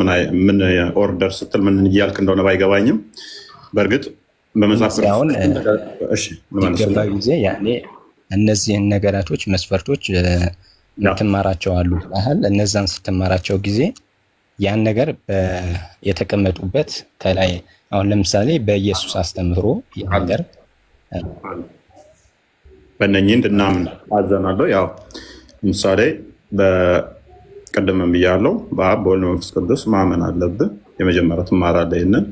ምን ኦርደር ስትል ምን እያልክ እንደሆነ ባይገባኝም በእርግጥ በመጽሐፍ ገባ ጊዜ ያኔ እነዚህን ነገራቶች መስፈርቶች ትማራቸው አሉ ያህል እነዛን ስትማራቸው ጊዜ ያን ነገር የተቀመጡበት ከላይ አሁን ለምሳሌ በኢየሱስ አስተምህሮ ነገር በእነኚህ እንድናምን አዘናለሁ። ያው ለምሳሌ በቅድምም ብያለሁ፣ በአብ በወልድ በመንፈስ ቅዱስ ማመን አለብህ። የመጀመሪያ ትማራለህ ይህንን።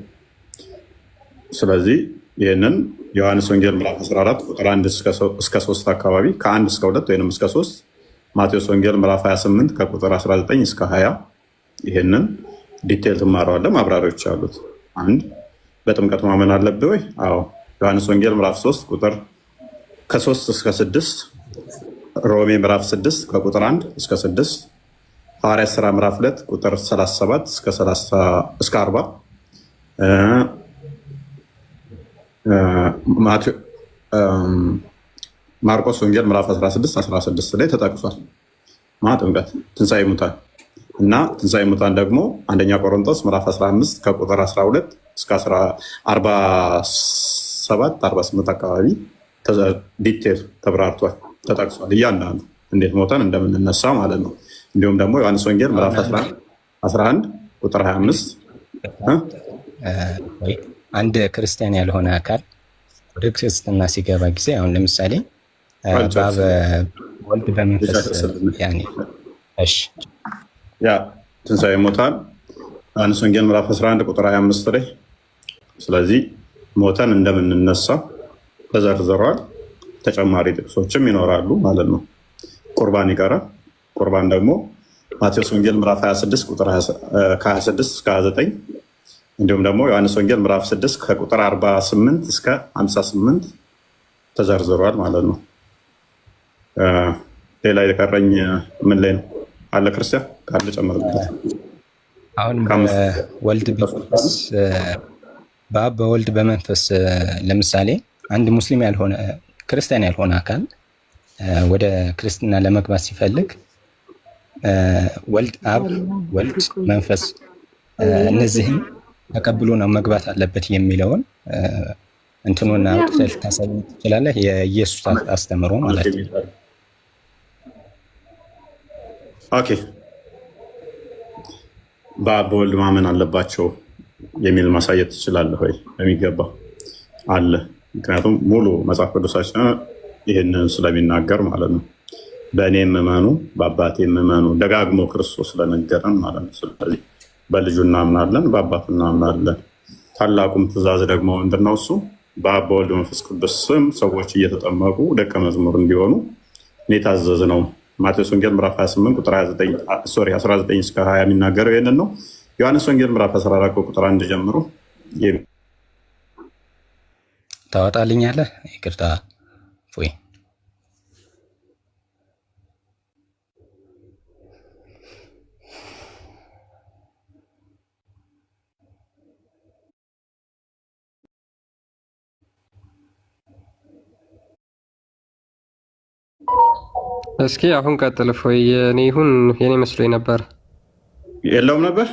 ስለዚህ ይህንን ዮሐንስ ወንጌል ምዕራፍ 14 ቁጥር 1 እስከ 3 አካባቢ ከ1 እስከ 2 ወይም እስከ 3፣ ማቴዎስ ወንጌል ምዕራፍ 28 ከቁጥር 19 እስከ 20 ይህንን ዲቴል ትማረዋለህ። ማብራሪያዎች አሉት። አንድ በጥምቀት ማመን አለብህ ወይ? አዎ። ዮሐንስ ወንጌል ምዕራፍ 3 ቁጥር ከ3 እስከ 6፣ ሮሜ ምዕራፍ 6 ከቁጥር 1 እስከ 6፣ ሐዋርያት ሥራ ምዕራፍ 2 ቁጥር 37 እስከ 40፣ ማርቆስ ወንጌል ምዕራፍ 16 ላይ ተጠቅሷል። ጥምቀት፣ ትንሣኤ ሙታን እና ትንሣኤ ሙታን ደግሞ አንደኛ ቆሮንቶስ ምዕራፍ 15 ከቁጥር 12 እስከ 47 48 አካባቢ ዲቴል ተብራርቷል፣ ተጠቅሷል። እያንዳንዱ እንዴት ሞተን እንደምንነሳ ማለት ነው። እንዲሁም ደግሞ ዮሐንስ ወንጌል ምዕራፍ 11 ቁጥር 25 አንድ ክርስቲያን ያልሆነ አካል ወደ ክርስትና ሲገባ ጊዜ አሁን ለምሳሌ በአብ ወልድ በመንፈስ ያ ትንሣኤ ሙታን ዮሐንስ ወንጌል ምዕራፍ 11 ቁጥር 25 ላይ ስለዚህ ሞተን እንደምንነሳ ተዘርዝሯል። ተጨማሪ ጥቅሶችም ይኖራሉ ማለት ነው። ቁርባን ይቀራል። ቁርባን ደግሞ ማቴዎስ ወንጌል ምዕራፍ 26 ቁጥር ከ26 እስከ 29 እንዲሁም ደግሞ ዮሐንስ ወንጌል ምዕራፍ 6 ከቁጥር 48 እስከ 58 ተዘርዝሯል ማለት ነው። ሌላ የቀረኝ ምን ላይ ነው አለ? ክርስቲያን ካለ ጨምርበት። አሁን በወልድ በመንፈስ በአብ በወልድ በመንፈስ ለምሳሌ አንድ ሙስሊም ያልሆነ ክርስቲያን ያልሆነ አካል ወደ ክርስትና ለመግባት ሲፈልግ ወልድ አብ ወልድ መንፈስ እነዚህም ተቀብሎ ነው መግባት አለበት የሚለውን እንትኑና አውጥተህ ልታሳይ ትችላለህ። የኢየሱስ አስተምሮ ማለት ነው። ኦኬ፣ በአብ በወልድ ማመን አለባቸው የሚል ማሳየት ትችላለህ ወይ? በሚገባ አለ። ምክንያቱም ሙሉ መጽሐፍ ቅዱሳችን ይህንን ስለሚናገር ማለት ነው። በእኔ የምመኑ በአባቴ የምመኑ ደጋግሞ ክርስቶስ ስለነገረን ማለት ነው። ስለዚህ በልጁ እናምናለን፣ በአባቱ እናምናለን። ታላቁም ትእዛዝ ደግሞ ምንድነው? እሱ በአብ በወልድ መንፈስ ቅዱስ ስም ሰዎች እየተጠመቁ ደቀ መዝሙር እንዲሆኑ የታዘዝ ነው። ማቴዎስ ወንጌል ምዕራፍ 28 ቁጥር 19 እስከ 20 የሚናገረው ይህንን ነው። ዮሐንስ ወንጌል ምዕራፍ 14 ቁጥር 1 ጀምሮ ታወጣልኛለህ? ይቅርታ ፎይ እስኪ አሁን ቀጥል ፎይ። የኔ ይሁን የኔ መስሎኝ ነበር። የለውም ነበር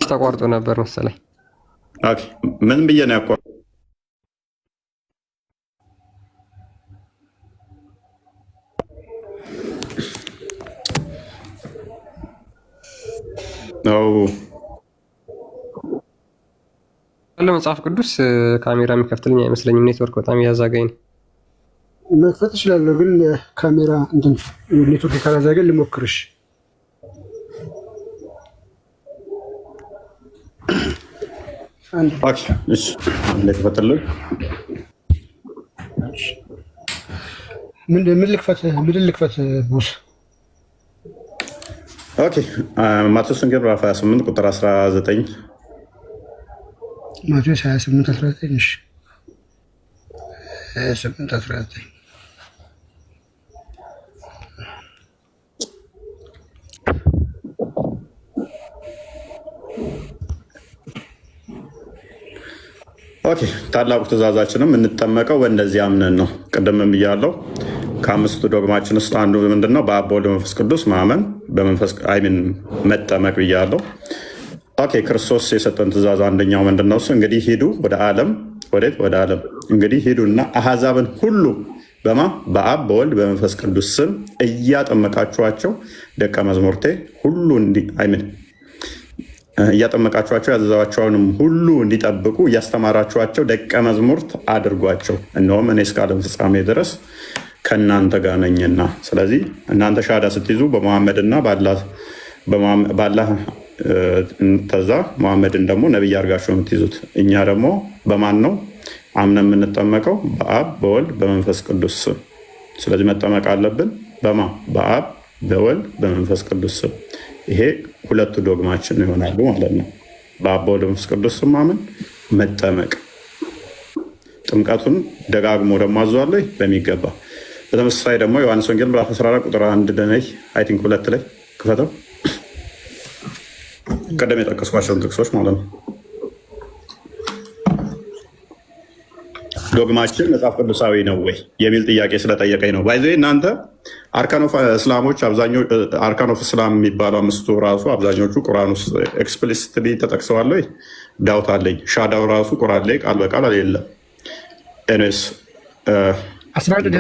ተቋርጦ ነበር መሰለኝ። ኦኬ፣ ምን ብዬ ነው ያቋርጠው? መጽሐፍ ቅዱስ ካሜራ የሚከፍትልኝ አይመስለኝም። ኔትወርክ በጣም እያዛገኝ ነው። መክፈት እችላለሁ ግን ካሜራ እንትን ኔትወርክ ካላዛገኝ ልሞክርሽ። ምን ልክፈት ቦስ? ኦኬ ማቴዎስ ወንጌል ምዕራፍ 28 ቁጥር 19 ማቴዎስ 28 19 28 19 ኦኬ ታላቁ ትእዛዛችንም እንጠመቀው በእንደዚህ አምነን ነው። ቅድምም ብያለሁ። ከአምስቱ ዶግማችን ውስጥ አንዱ ምንድነው? በአብ በወልድ በመንፈስ ቅዱስ ማመን መጠመቅ ብያለሁ። ኦኬ ክርስቶስ የሰጠን ትእዛዝ አንደኛው ምንድነው? እሱ እንግዲህ ሂዱ ወደ ዓለም ወደ ዓለም እንግዲህ ሂዱና አሕዛብን ሁሉ በአብ በወልድ በመንፈስ ቅዱስ ስም እያጠመቃችኋቸው ደቀ መዝሙርቴ ሁሉ እያጠመቃችኋቸው ያዘዛቸውንም ሁሉ እንዲጠብቁ እያስተማራችኋቸው ደቀ መዝሙርት አድርጓቸው፣ እነሆም እኔ እስከ ዓለም ፍጻሜ ድረስ ከእናንተ ጋር ነኝና። ስለዚህ እናንተ ሻሃዳ ስትይዙ በመሐመድና ባላህ ተዛ መሐመድን ደግሞ ነቢይ አድርጋችሁ የምትይዙት። እኛ ደግሞ በማን ነው አምነን የምንጠመቀው? በአብ በወልድ በመንፈስ ቅዱስ ስም። ስለዚህ መጠመቅ አለብን በአብ በወልድ በመንፈስ ቅዱስ ስም። ይሄ ሁለቱ ዶግማችን ይሆናሉ ማለት ነው። በአብ በወልድ በመንፈስ ቅዱስ ስም ማመን፣ መጠመቅ። ጥምቀቱን ደጋግሞ ደግሞ አዟለሁ በሚገባ። በተመሳሳይ ደግሞ ዮሐንስ ወንጌል ምዕራፍ 14 ቁጥር 1 አይ ቲንክ 2 ላይ ክፈተው። ቀደም የጠቀስኳቸውን ጥቅሶች ማለት ነው። ዶግማችን መጽሐፍ ቅዱሳዊ ነው ወይ የሚል ጥያቄ ስለጠየቀኝ ነው። ባይዘ እናንተ አርካን ኦፍ እስላሞች አርካን ኦፍ እስላም የሚባሉ አምስቱ ራሱ አብዛኞቹ ቁርአን ውስጥ ኤክስፕሊሲትሊ ተጠቅሰዋል ወይ? ዳውት አለኝ። ሻዳው ራሱ ቁርአን ላይ ቃል በቃል የለም። ኤንስ 14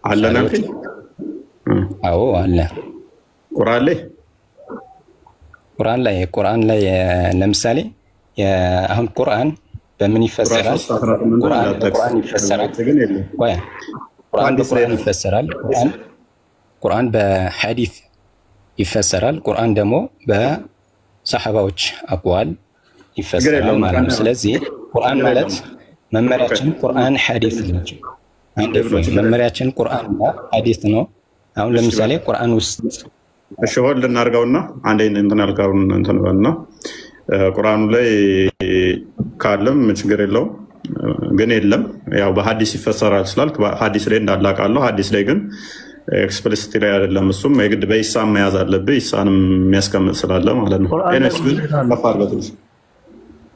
አለ ናልከኝ? አዎ አለ ቁርአን ላይ ለምሳሌ አሁን ቁርአን በምን ይፈሰራል? ቁርአን በሐዲስ ይፈሰራል። ቁርአን ደግሞ በሰሐባዎች አቅዋል ይፈሰራል ማለት ነው። ስለዚህ ቁርአን ማለት መመሪያችን ቁርአን ሐዲስ ናቸው። መመሪያችን ቁርአንና ሐዲስ ነው። አሁን ለምሳሌ ቁርአን ውስጥ እሺ ሆል ልናርገውና አንዴ እንትን አልካውን እንትን በልና ቁርአኑ ላይ ካለም ችግር የለውም፣ ግን የለም ያው በሐዲስ ይፈሰራል ስላልክ ሐዲስ ላይ እንዳላቃለሁ። ሐዲስ ላይ ግን ኤክስፕሊሲቲ ላይ አይደለም። እሱም የግድ በኢሳም መያዝ አለብህ። ኢሳንም የሚያስቀምጥ ስላለ ማለት ነው። ኤነስ ግን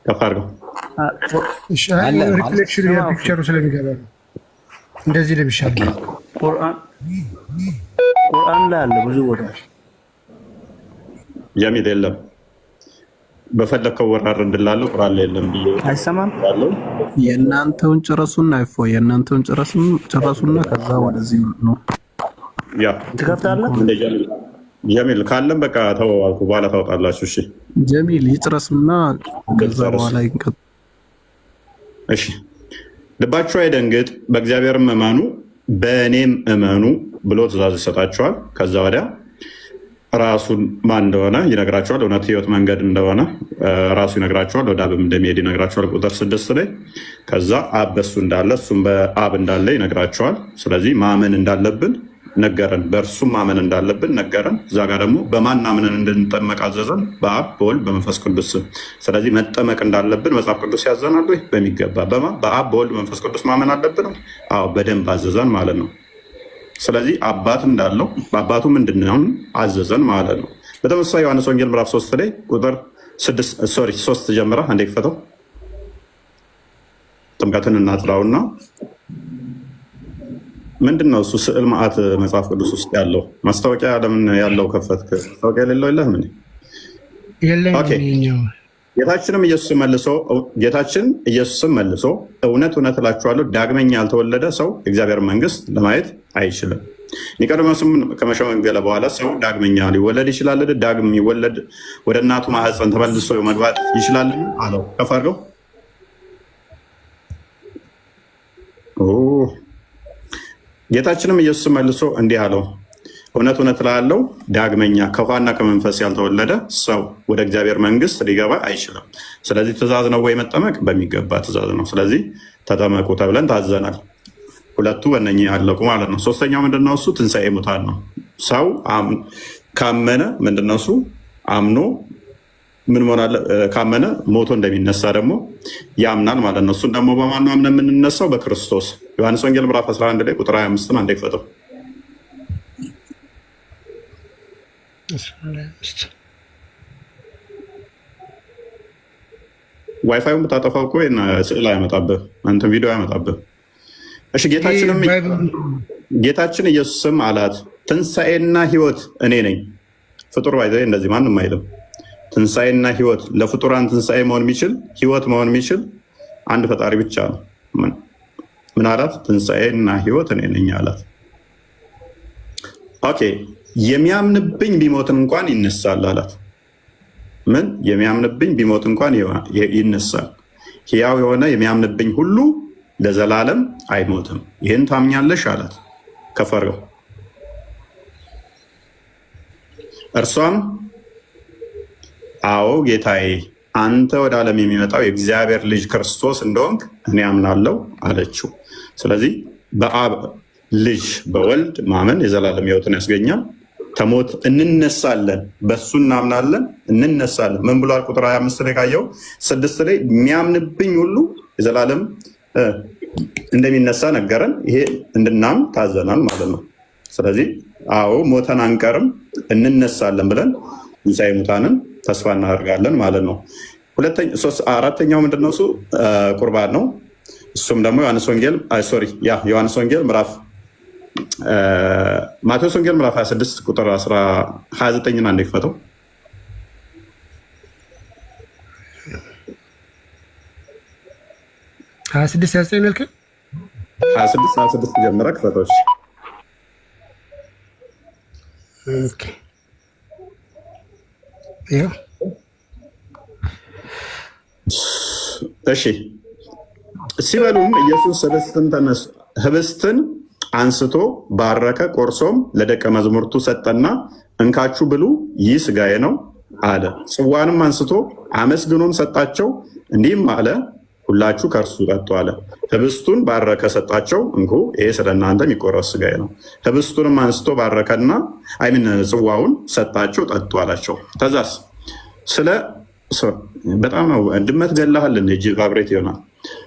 ከፍ አድርገው ሪፍሌክሽን የፒክቸሩ ስለሚገባ ነው እንደዚህ ለብሻል። ቁርአን ላይ አለ ብዙ ቦታ ጀሚል የለም። በፈለከው ወራር እንድላለው ቁርአን ላይ የለም ብዬ አይሰማም። የእናንተውን ጭረሱና የእናንተውን ጭረሱና ከዛ ወደዚህ ነው ያ ትከፍታለህ። ጀሚል ካለም በቃ ተወው አልኩህ፣ በኋላ ታወጣላችሁ። እሺ ጀሚል ይጭረስና ከዛ በኋላ ይንቀጥ። እሺ ልባችሁ አይደንግጥ፣ በእግዚአብሔርም እመኑ በእኔም እመኑ ብሎ ትእዛዝ ይሰጣቸዋል። ከዛ ወዲያ ራሱን ማን እንደሆነ ይነግራቸዋል። እውነት ህይወት መንገድ እንደሆነ ራሱ ይነግራቸዋል። ወደ አብም እንደሚሄድ ይነግራቸዋል ቁጥር 6 ላይ። ከዛ አብ በሱ እንዳለ እሱም በአብ እንዳለ ይነግራቸዋል። ስለዚህ ማመን እንዳለብን ነገረን፣ በእርሱም ማመን እንዳለብን ነገረን። እዛ ጋር ደግሞ በማን አምነን እንድንጠመቅ አዘዘን? በአብ በወልድ በመንፈስ ቅዱስ። ስለዚህ መጠመቅ እንዳለብን መጽሐፍ ቅዱስ ያዘናል ወይ? በሚገባ በአብ በወልድ በመንፈስ ቅዱስ ማመን አለብን። አዎ በደንብ አዘዘን ማለት ነው። ስለዚህ አባት እንዳለው በአባቱ ምንድነው አዘዘን ማለት ነው። በተመሳሳይ ዮሐንስ ወንጌል ምዕራፍ 3 ላይ ቁጥር 3 ጀምራ አንዴ ክፈተው። ጥምቀትን እናጥራውና ምንድነው እሱ ስዕል ማዕት መጽሐፍ ቅዱስ ውስጥ ያለው ማስታወቂያ ለምን ያለው ከፈትክ? ማስታወቂያ የሌለው የለህም? ጌታችን ኢየሱስም መልሶ እውነት እውነት እላችኋለሁ ዳግመኛ ያልተወለደ ሰው የእግዚአብሔር መንግስት ለማየት አይችልም። ኒቆዲሞስም ከመሸመገለ በኋላ ሰው ዳግመኛ ሊወለድ ይችላል? ዳግም የሚወለድ ወደ እናቱ ማህፀን ተመልሶ መግባት ይችላል አለው። ከፍ አድርገው። ጌታችንም ኢየሱስ መልሶ እንዲህ አለው፣ እውነት እውነት እልሃለሁ ዳግመኛ ከውኃና ከመንፈስ ያልተወለደ ሰው ወደ እግዚአብሔር መንግስት ሊገባ አይችልም። ስለዚህ ትእዛዝ ነው ወይ መጠመቅ? በሚገባ ትእዛዝ ነው። ስለዚህ ተጠመቁ ተብለን ታዘናል። ሁለቱ በእነኚህ ያለቁ ማለት ነው። ሶስተኛው ምንድነው? እሱ ትንሣኤ ሙታን ነው። ሰው ካመነ ምንድነው? እሱ አምኖ ምን ሆናለ? ካመነ ሞቶ እንደሚነሳ ደግሞ ያምናል ማለት ነው። እሱን ደግሞ በማን ነው አምነን የምንነሳው? በክርስቶስ። ዮሐንስ ወንጌል ምዕራፍ 11 ላይ ቁጥር 25 አንዴ ክፈተው። ዋይፋዩን ብታጠፋው እኮ ስዕል አያመጣብህ፣ አንተን ቪዲዮ አያመጣብህ። እሺ ጌታችን ኢየሱስም አላት፣ ትንሣኤና ህይወት እኔ ነኝ። ፍጡር ባይዘ እንደዚህ ማንም አይልም። ትንሣኤና ህይወት፣ ለፍጡራን ትንሣኤ መሆን የሚችል ህይወት መሆን የሚችል አንድ ፈጣሪ ብቻ ነው። ምን አላት? ትንሣኤና ህይወት እኔ ነኝ አላት። ኦኬ የሚያምንብኝ ቢሞትን እንኳን ይነሳል አላት። ምን? የሚያምንብኝ ቢሞት እንኳን ይነሳል። ሕያው የሆነ የሚያምንብኝ ሁሉ ለዘላለም አይሞትም። ይህን ታምኛለሽ አላት። ከፈረው እርሷም አዎ ጌታዬ፣ አንተ ወደ ዓለም የሚመጣው የእግዚአብሔር ልጅ ክርስቶስ እንደሆንክ እኔ አምናለሁ አለችው። ስለዚህ በአብ ልጅ በወልድ ማመን የዘላለም ሕይወትን ያስገኛል። ከሞት እንነሳለን፣ በሱ እናምናለን፣ እንነሳለን። ምን ብሏል? ቁጥር 25 ላይ ካየው 6 ላይ የሚያምንብኝ ሁሉ የዘላለም እንደሚነሳ ነገረን። ይሄ እንድናምን ታዘናል ማለት ነው። ስለዚህ አዎ ሞተን አንቀርም፣ እንነሳለን ብለን ትንሣኤ ሙታንን ተስፋ እናደርጋለን ማለት ነው። አራተኛው ምንድነው? እሱ ቁርባን ነው። እሱም ደግሞ ዮሐንስ ወንጌል ምዕራፍ ማቴዎስ ወንጌል ምዕራፍ 26 ቁጥር 29 አንዴ ክፈተው። 26 መልክ 26 ጀምረ ክፈቶች። እሺ ሲበሉም ኢየሱስ ህብስትን አንስቶ ባረከ፣ ቆርሶም ለደቀ መዛሙርቱ ሰጠና እንካችሁ ብሉ፣ ይህ ሥጋዬ ነው አለ። ጽዋንም አንስቶ አመስግኖም ሰጣቸው፣ እንዲህም አለ፣ ሁላችሁ ከእርሱ ጠጡ አለ። ህብስቱን ባረከ፣ ሰጣቸው፣ እንኩ ይሄ ስለ እናንተ የሚቆረስ ሥጋዬ ነው። ህብስቱንም አንስቶ ባረከና ጽዋውን ሰጣቸው፣ ጠጡ አላቸው። ከዛስ በጣም ነው ድመት ገላሃልን እጅ ቫብሬት ይሆናል።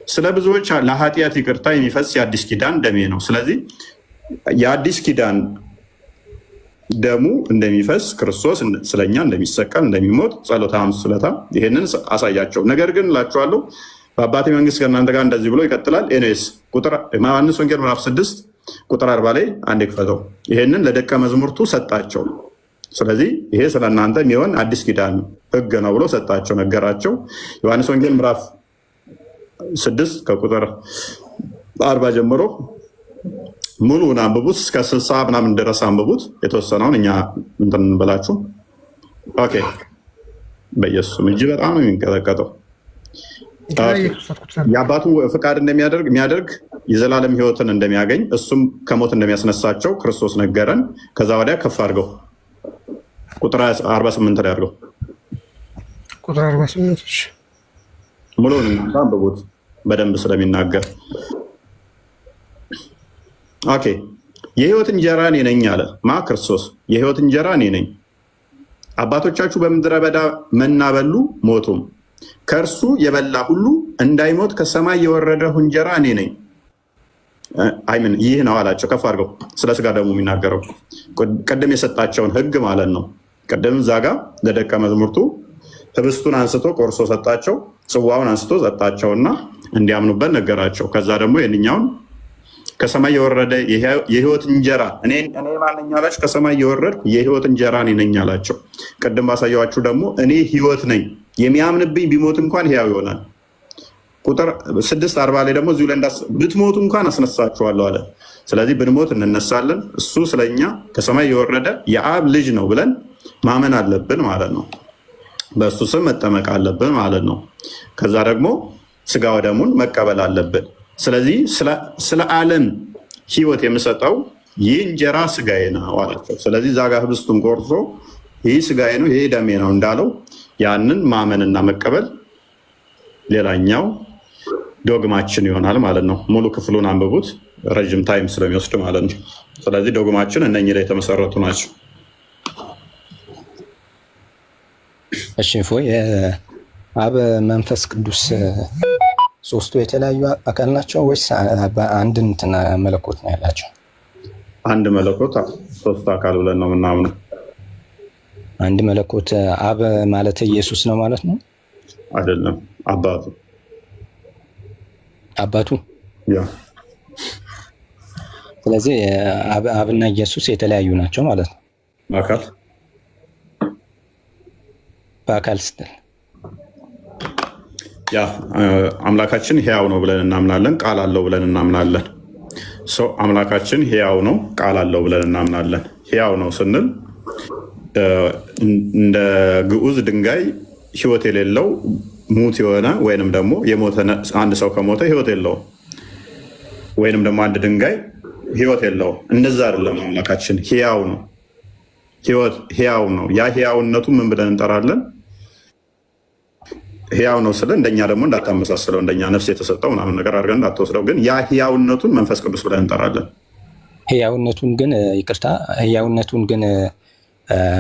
ስለ ብዙዎች ለኃጢአት ይቅርታ የሚፈስ የአዲስ ኪዳን ደሜ ነው። ስለዚህ የአዲስ ኪዳን ደሙ እንደሚፈስ ክርስቶስ ስለኛ እንደሚሰቀል እንደሚሞት ጸሎተ ሐሙስ ስለታ ይሄንን አሳያቸው። ነገር ግን እላችኋለሁ በአባቴ መንግስት ከእናንተ ጋር እንደዚህ ብሎ ይቀጥላል። ኤኔስ ዮሐንስ ወንጌል ምዕራፍ 6 ቁጥር 40 ላይ አንዴ ክፈተው። ይሄንን ለደቀ መዛሙርቱ ሰጣቸው። ስለዚህ ይሄ ስለ እናንተ የሚሆን አዲስ ኪዳን ህግ ነው ብሎ ሰጣቸው፣ ነገራቸው። ዮሐንስ ወንጌል ምዕራፍ 6 ከቁጥር 40 ጀምሮ ሙሉውን አንብቡት፣ እስከ 60 ምናምን ድረስ አንብቡት። የተወሰነውን እኛ እንትን ብላችሁ ኦኬ። በኢየሱስም እጅ በጣም ነው የሚንቀጠቀጠው። የአባቱ ፍቃድ የሚያደርግ የዘላለም ህይወትን እንደሚያገኝ እሱም ከሞት እንደሚያስነሳቸው ክርስቶስ ነገረን። ከዛ ወዲያ ከፍ አድርገው ቁጥር 48 ላይ አድርገው። ቁጥር 48 ሙሉውን አንብቡት በደንብ ስለሚናገር። ኦኬ የህይወት እንጀራ እኔ ነኝ አለ። ክርስቶስ የህይወት እንጀራ እኔ ነኝ። አባቶቻችሁ በምድረ በዳ መና በሉ ሞቱም፣ ከእርሱ የበላ ሁሉ እንዳይሞት ከሰማይ የወረደው እንጀራ እኔ ነኝ። አይምን ይህ ነው አላቸው። ከፍ አድርገው ስለ ስጋ ደግሞ የሚናገረው ቅድም የሰጣቸውን ህግ ማለት ነው። ቅድም እዛ ጋ ለደቀ መዛሙርቱ ህብስቱን አንስቶ ቆርሶ ሰጣቸው፣ ጽዋውን አንስቶ ሰጣቸውና እንዲያምኑበት ነገራቸው። ከዛ ደግሞ የእኛውን ከሰማይ የወረደ የህይወት እንጀራ እኔ ማነኝ አላቸው። ከሰማይ የወረድኩ የህይወት እንጀራ እኔ ነኝ አላቸው። ቅድም ባሳየኋችሁ ደግሞ እኔ ህይወት ነኝ፣ የሚያምንብኝ ቢሞት እንኳን ህያው ይሆናል። ቁጥር 6:40 ላይ ደግሞ እዚሁ ላይ ብትሞቱ እንኳን አስነሳችኋለሁ አለ። ስለዚህ ብንሞት እንነሳለን። እሱ ስለኛ ከሰማይ የወረደ የአብ ልጅ ነው ብለን ማመን አለብን ማለት ነው። በእሱ ስም መጠመቅ አለብን ማለት ነው። ከዛ ደግሞ ስጋ ወደሙን መቀበል አለብን። ስለዚህ ስለ ዓለም ህይወት የምሰጠው ይህ እንጀራ ስጋዬ ነው አላቸው። ስለዚህ እዛ ጋር ህብስቱን ቆርሶ ይህ ስጋዬ ነው ይህ ደሜ ነው እንዳለው ያንን ማመንና መቀበል ሌላኛው ዶግማችን ይሆናል ማለት ነው። ሙሉ ክፍሉን አንብቡት፣ ረዥም ታይም ስለሚወስድ ማለት ነው። ስለዚህ ዶግማችን እነኚህ ላይ የተመሰረቱ ናቸው። እሺ እፎይ፣ አብ መንፈስ ቅዱስ ሶስቱ የተለያዩ አካል ናቸው ወይስ አንድ እንትን መለኮት ነው ያላቸው? አንድ መለኮት ሶስት አካል ብለን ነው የምናምነው። አንድ መለኮት አብ ማለት ኢየሱስ ነው ማለት ነው? አይደለም፣ አባቱ ያ። ስለዚህ አብና ኢየሱስ የተለያዩ ናቸው ማለት ነው። በአካል ስትል ያ አምላካችን ሕያው ነው ብለን እናምናለን። ቃል አለው ብለን እናምናለን። አምላካችን ሕያው ነው፣ ቃል አለው ብለን እናምናለን። ሕያው ነው ስንል እንደ ግዑዝ ድንጋይ ህይወት የሌለው ሙት የሆነ ወይንም ደግሞ የሞተ አንድ ሰው ከሞተ ህይወት የለውም። ወይንም ደግሞ አንድ ድንጋይ ህይወት የለውም። እንደዛ አይደለም። አምላካችን ሕያው ነው፣ ሕያው ነው። ያ ሕያውነቱ ምን ብለን እንጠራለን? ሕያው ነው ስለ እንደኛ ደግሞ እንዳታመሳስለው፣ እንደኛ ነፍስ የተሰጠው ምናምን ነገር አድርገን እንዳትወስደው። ግን ያ ሕያውነቱን መንፈስ ቅዱስ ብለን እንጠራለን። ሕያውነቱን ግን ይቅርታ፣ ሕያውነቱን ግን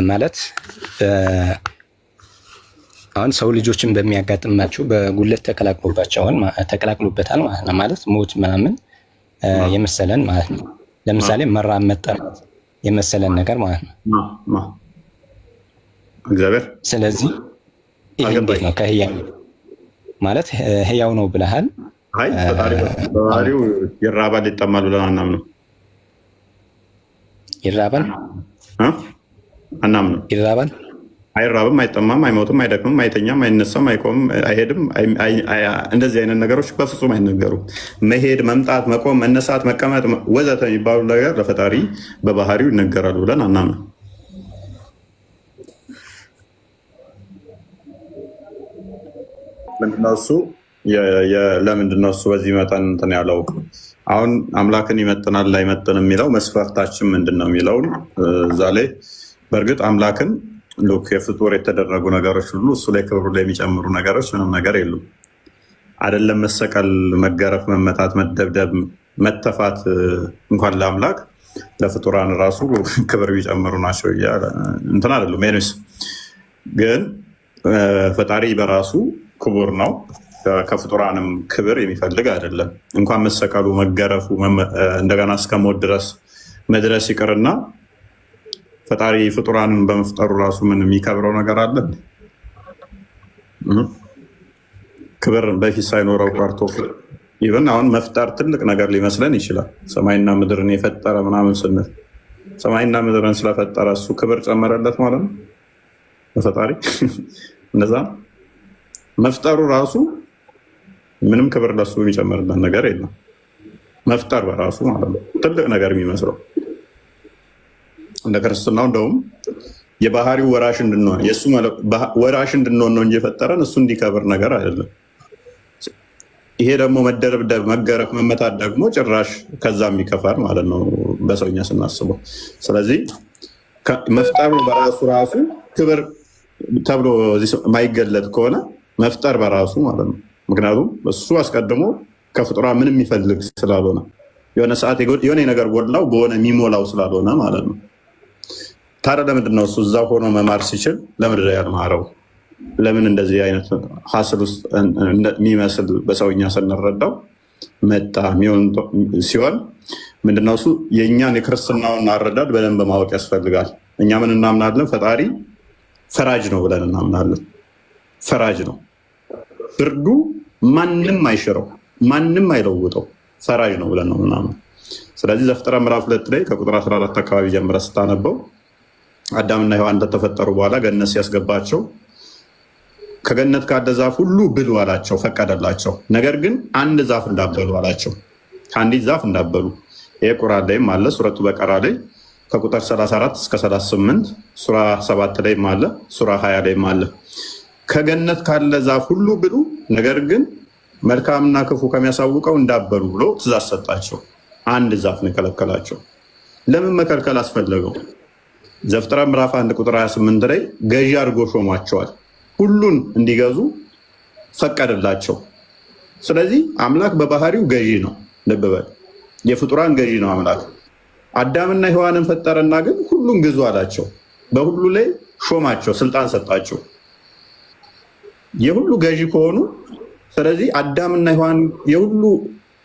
ማለት አሁን ሰው ልጆችን በሚያጋጥማቸው በጉለት ተቀላቅሎበታል ማለት ሞት ምናምን የመሰለን ማለት ነው። ለምሳሌ መራብ መጠራት የመሰለን ነገር ማለት ነው እግዚአብሔር። ስለዚህ ይህ እንዴት ነው ከሕያው ማለት ሕያው ነው ብለሃል? አይ በባህሪው ይራባል ይጠማል ብለን አናምነው። ይራባል አናምነው። ይራባል፣ አይራብም፣ አይጠማም፣ አይሞትም፣ አይደክምም፣ አይተኛም፣ አይነሳም፣ አይቆምም፣ አይሄድም። እንደዚህ አይነት ነገሮች በፍጹም አይነገሩም። መሄድ፣ መምጣት፣ መቆም፣ መነሳት፣ መቀመጥ ወዘተ የሚባሉ ነገር ለፈጣሪ በባህሪው ይነገራሉ ብለን አናምነው። ለምንድነው እሱ በዚህ መጠን እንትን ያለው? አሁን አምላክን ይመጥናል ላይመጥን የሚለው መስፈርታችን ምንድን ነው የሚለውን እዛ ላይ በእርግጥ አምላክን ሉክ የፍጡር የተደረጉ ነገሮች ሁሉ እሱ ላይ ክብሩ ላይ የሚጨምሩ ነገሮች ምንም ነገር የሉም። አይደለም መሰቀል፣ መገረፍ፣ መመታት፣ መደብደብ፣ መተፋት እንኳን ለአምላክ ለፍጡራን ራሱ ክብር ቢጨምሩ ናቸው እንትን አይደሉም። ሜኑስ ግን ፈጣሪ በራሱ ክቡር ነው። ከፍጡራንም ክብር የሚፈልግ አይደለም። እንኳን መሰቀሉ፣ መገረፉ፣ እንደገና እስከ ሞት ድረስ መድረስ ይቅርና ፈጣሪ ፍጡራንን በመፍጠሩ ራሱ ምን የሚከብረው ነገር አለ? ክብር በፊት ሳይኖረው ቀርቶ ይብን አሁን መፍጠር ትልቅ ነገር ሊመስለን ይችላል። ሰማይና ምድርን የፈጠረ ምናምን ስንል ሰማይና ምድርን ስለፈጠረ እሱ ክብር ጨመረለት ማለት ነው በፈጣሪ እነዛ መፍጠሩ ራሱ ምንም ክብር ለሱ የሚጨምርበት ነገር የለም። መፍጠር በራሱ ማለት ነው ትልቅ ነገር የሚመስለው። እንደ ክርስትናው እንደውም የባህሪው ወራሽ እንድንሆን የእሱ ወራሽ እንድንሆን ነው እንጂ የፈጠረን እሱ እንዲከብር ነገር አይደለም። ይሄ ደግሞ መደብደብ፣ መገረፍ፣ መመታት ደግሞ ጭራሽ ከዛ የሚከፋር ማለት ነው በሰውኛ ስናስበው። ስለዚህ መፍጠሩ በራሱ ራሱ ክብር ተብሎ ማይገለጥ ከሆነ መፍጠር በራሱ ማለት ነው። ምክንያቱም እሱ አስቀድሞ ከፍጡራ ምንም የሚፈልግ ስላልሆነ የሆነ ሰዓት የሆነ ነገር ጎድላው በሆነ የሚሞላው ስላልሆነ ማለት ነው። ታዲያ ለምንድን ነው እሱ እዛ ሆኖ መማር ሲችል ለምንድን ነው ያልማረው? ለምን እንደዚህ አይነት ሀስል ውስጥ የሚመስል በሰውኛ ስንረዳው መጣ ሲሆን ምንድነው እሱ የእኛን የክርስትናውን አረዳድ በደንብ ማወቅ ያስፈልጋል። እኛ ምን እናምናለን? ፈጣሪ ፈራጅ ነው ብለን እናምናለን። ፈራጅ ነው። ፍርዱ ማንም አይሽረው፣ ማንም አይለውጠው። ፈራጅ ነው ብለን ነው ምናምን። ስለዚህ ዘፍጥረት ምዕራፍ 2 ላይ ከቁጥር 14 አካባቢ ጀምረ ስታነበው አዳምና ሔዋን እንደተፈጠሩ በኋላ ገነት ሲያስገባቸው ከገነት ካለ ዛፍ ሁሉ ብሉ አላቸው፣ ፈቀደላቸው። ነገር ግን አንድ ዛፍ እንዳበሉ አላቸው። ከአንዲት ዛፍ እንዳበሉ ይሄ ቁርአን ላይም አለ። ሱረቱ በቀራ ላይ ከቁጥር 34 እስከ 38፣ ሱራ 7 ላይም አለ፣ ሱራ 20 ላይም አለ። ከገነት ካለ ዛፍ ሁሉ ብሉ፣ ነገር ግን መልካምና ክፉ ከሚያሳውቀው እንዳበሉ ብሎ ትእዛዝ ሰጣቸው። አንድ ዛፍ ነው የከለከላቸው። ለምን መከልከል አስፈለገው? ዘፍጥረት ምዕራፍ 1 ቁጥር 28 ላይ ገዢ አድርጎ ሾሟቸዋል። ሁሉን እንዲገዙ ፈቀደላቸው። ስለዚህ አምላክ በባህሪው ገዢ ነው። ልብ በል፣ የፍጡራን ገዢ ነው አምላክ። አዳምና ሔዋንን ፈጠረና ግን ሁሉን ግዙ አላቸው። በሁሉ ላይ ሾማቸው፣ ስልጣን ሰጣቸው። የሁሉ ገዢ ከሆኑ ስለዚህ አዳምና ሔዋን የሁሉ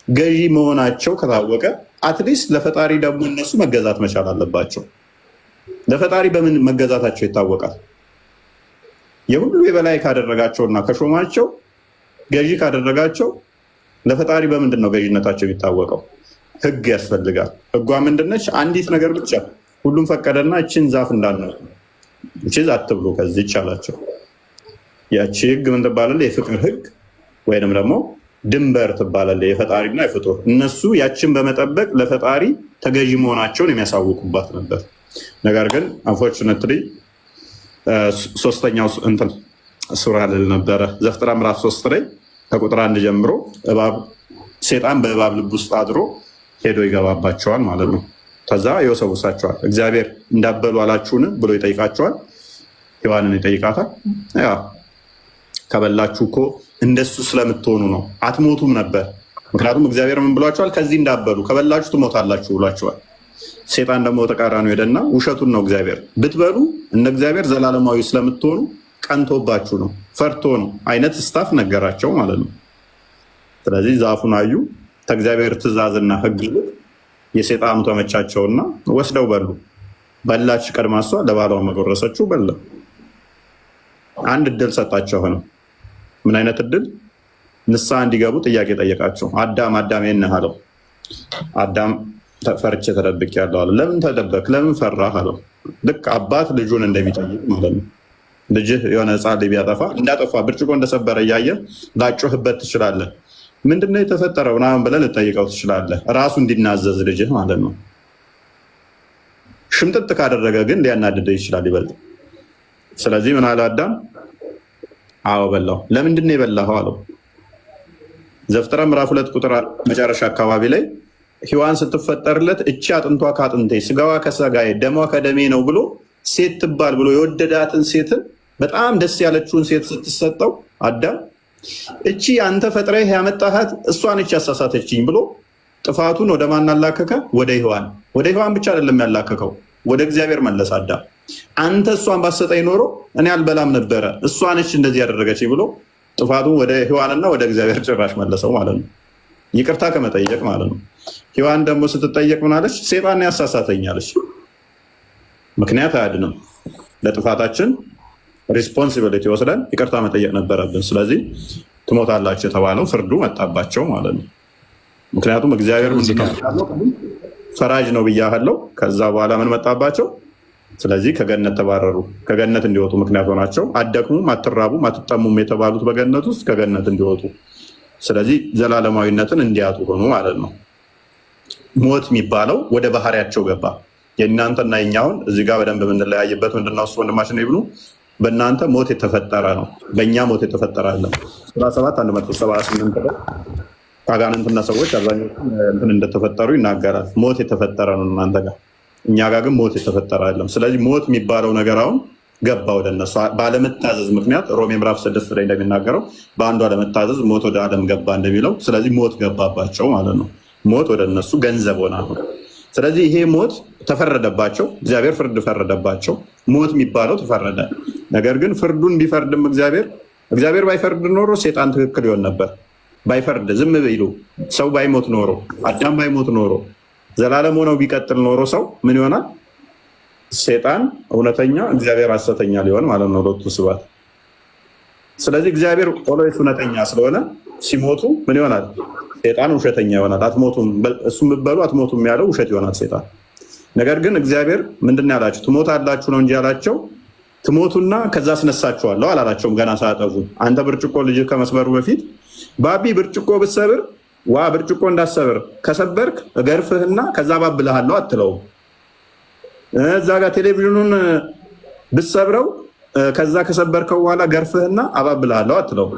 ገዢ መሆናቸው ከታወቀ አትሊስት ለፈጣሪ ደግሞ እነሱ መገዛት መቻል አለባቸው። ለፈጣሪ በምን መገዛታቸው ይታወቃል? የሁሉ የበላይ ካደረጋቸውና ከሾማቸው ገዢ ካደረጋቸው ለፈጣሪ በምንድን ነው ገዢነታቸው የሚታወቀው? ህግ ያስፈልጋል። ህጓ ምንድነች? አንዲት ነገር ብቻ። ሁሉም ፈቀደና እችን ዛፍ እንዳትነኩ፣ እቺን አትብሉ ከዚህ ይቻላቸው። ያቺ ህግ ምን ትባላለች? የፍቅር ህግ ወይንም ደግሞ ድንበር ትባላለች፣ የፈጣሪና የፍጡር። እነሱ ያችን በመጠበቅ ለፈጣሪ ተገዢ መሆናቸውን የሚያሳውቁባት ነበር። ነገር ግን አንፎርቹኔትሊ ሶስተኛው እንትን ሱራ ልል ነበረ ዘፍጥረት ምዕራፍ 3 ላይ ከቁጥር 1 ጀምሮ ሴጣን በእባብ ልብ ውስጥ አድሮ ሄዶ ይገባባቸዋል ማለት ነው። ከዛ ይወሰውሳቸዋል። እግዚአብሔር እንዳበሉ አላችሁን ብሎ ይጠይቃቸዋል። ሔዋንን ይጠይቃታል። ያ ከበላችሁ እኮ እንደሱ ስለምትሆኑ ነው፣ አትሞቱም ነበር። ምክንያቱም እግዚአብሔር ምን ብሏቸዋል? ከዚህ እንዳበሉ ከበላችሁ ትሞታላችሁ ብሏቸዋል። ሴጣን ደግሞ ተቃራኒው ሄደና ውሸቱን ነው እግዚአብሔር ብትበሉ እንደ እግዚአብሔር ዘላለማዊ ስለምትሆኑ ቀንቶባችሁ ነው፣ ፈርቶ ነው አይነት ስታፍ ነገራቸው ማለት ነው። ስለዚህ ዛፉን አዩ፣ ከእግዚአብሔር ትእዛዝና ሕግ ይልቅ የሴጣኑ ተመቻቸውና ወስደው በሉ። በላች ቀድማ እሷ ለባሏ መጎረሰችው፣ በላ። አንድ እድል ሰጣቸው። ሆነ ምን አይነት እድል? ንስሐ እንዲገቡ ጥያቄ ጠየቃቸው። አዳም አዳም የት ነህ አለው። አዳም ፈርቼ ተደብቄያለሁ አለ። ለምን ተደበቅ? ለምን ፈራህ አለው። ልክ አባት ልጁን እንደሚጠይቅ ማለት ነው። ልጅህ የሆነ ሕፃን ልጅ ቢያጠፋ እንዳጠፋ ብርጭቆ እንደሰበረ እያየ ላጮህበት ትችላለህ። ምንድነው የተፈጠረው ምናምን ብለህ ልጠይቀው ትችላለህ። ራሱ እንዲናዘዝ ልጅህ ማለት ነው። ሽምጥጥ ካደረገ ግን ሊያናድደህ ይችላል ይበልጥ። ስለዚህ ምን አለ አዳም? አዎ በላሁ። ለምንድን ነው የበላኸው አለው። ዘፍጥረት ምዕራፍ 2 ቁጥር መጨረሻ አካባቢ ላይ ሔዋን ስትፈጠርለት እቺ አጥንቷ ከአጥንቴ ስጋዋ ከስጋዬ ደሟ ከደሜ ነው ብሎ ሴት ትባል ብሎ የወደዳትን ሴትን በጣም ደስ ያለችውን ሴት ስትሰጠው አዳም እቺ አንተ ፈጥረህ ያመጣሃት እሷ ነች ያሳሳተችኝ ብሎ ጥፋቱን ወደ ማን አላከከ? ወደ ሔዋን። ወደ ሔዋን ብቻ አይደለም ያላከከው፣ ወደ እግዚአብሔር መለስ። አዳም አንተ እሷን ባሰጠኝ ኖሮ እኔ አልበላም ነበረ፣ እሷ ነች እንደዚህ ያደረገችኝ ብሎ ጥፋቱን ወደ ሔዋንና ወደ እግዚአብሔር ጭራሽ መለሰው ማለት ነው። ይቅርታ ከመጠየቅ ማለት ነው። ሔዋን ደግሞ ስትጠየቅ ምናለች? ሴጣን ያሳሳተኛለች። ምክንያት አያድንም። ለጥፋታችን ሪስፖንሲቢሊቲ ወስደን ይቅርታ መጠየቅ ነበረብን። ስለዚህ ትሞታላችሁ የተባለው ፍርዱ መጣባቸው ማለት ነው። ምክንያቱም እግዚአብሔር ፈራጅ ነው ብያለው። ከዛ በኋላ ምን መጣባቸው? ስለዚህ ከገነት ተባረሩ። ከገነት እንዲወጡ ምክንያት ሆናቸው። አትደክሙም፣ አትራቡም፣ አትጠሙም የተባሉት በገነት ውስጥ ከገነት እንዲወጡ፣ ስለዚህ ዘላለማዊነትን እንዲያጡ ሆኑ ማለት ነው። ሞት የሚባለው ወደ ባህሪያቸው ገባ። የእናንተና የኛውን እዚህ ጋር በደንብ የምንለያይበት ምንድነው? እሱ ወንድማችን ይብሉ በእናንተ ሞት የተፈጠረ ነው፣ በእኛ ሞት የተፈጠረ አለ። ሱራ 7 178 ላይ አጋንንትና ሰዎች አብዛኞቹ እንትን እንደተፈጠሩ ይናገራል። ሞት የተፈጠረ ነው እናንተ ጋር፣ እኛ ጋር ግን ሞት የተፈጠረ አይደለም። ስለዚህ ሞት የሚባለው ነገር አሁን ገባ ወደ እነሱ ባለመታዘዝ ምክንያት። ሮሜ ምዕራፍ 6 ላይ እንደሚናገረው በአንዱ አለመታዘዝ ሞት ወደ ዓለም ገባ እንደሚለው፣ ስለዚህ ሞት ገባባቸው ማለት ነው። ሞት ወደ እነሱ ገንዘብ ሆነ። ስለዚህ ይሄ ሞት ተፈረደባቸው፣ እግዚአብሔር ፍርድ ፈረደባቸው። ሞት የሚባለው ተፈረደ። ነገር ግን ፍርዱን ቢፈርድም እግዚአብሔር ባይፈርድ ኖሮ ሴጣን ትክክል ይሆን ነበር። ባይፈርድ ዝም ቢሉ ሰው ባይሞት ኖሮ አዳም ባይሞት ኖሮ ዘላለም ሆነው ቢቀጥል ኖሮ ሰው ምን ይሆናል? ሴጣን እውነተኛ፣ እግዚአብሔር ሐሰተኛ ሊሆን ማለት ነው። ሎቱ ስባት። ስለዚህ እግዚአብሔር ኦልዌይስ እውነተኛ ስለሆነ ሲሞቱ ምን ይሆናል? ሴጣን ውሸተኛ ይሆናል። አትሞቱም፣ እሱ የምትበሉ አትሞቱም ያለው ውሸት ይሆናል ሴጣን። ነገር ግን እግዚአብሔር ምንድን ያላቸው? ትሞታላችሁ ነው እንጂ ያላቸው ትሞቱና ከዛ አስነሳችኋለሁ አላላቸውም። ገና ሳያጠፉ አንተ ብርጭቆ ልጅ ከመስበሩ በፊት ባቢ ብርጭቆ ብትሰብር ብርጭቆ እንዳሰብር ከሰበርክ እገርፍህና ከዛ ባብልሃለሁ አትለውም። እዛ ጋር ቴሌቪዥኑን ብትሰብረው ከዛ ከሰበርከው በኋላ ገርፍህና አባብልሃለሁ አትለውም።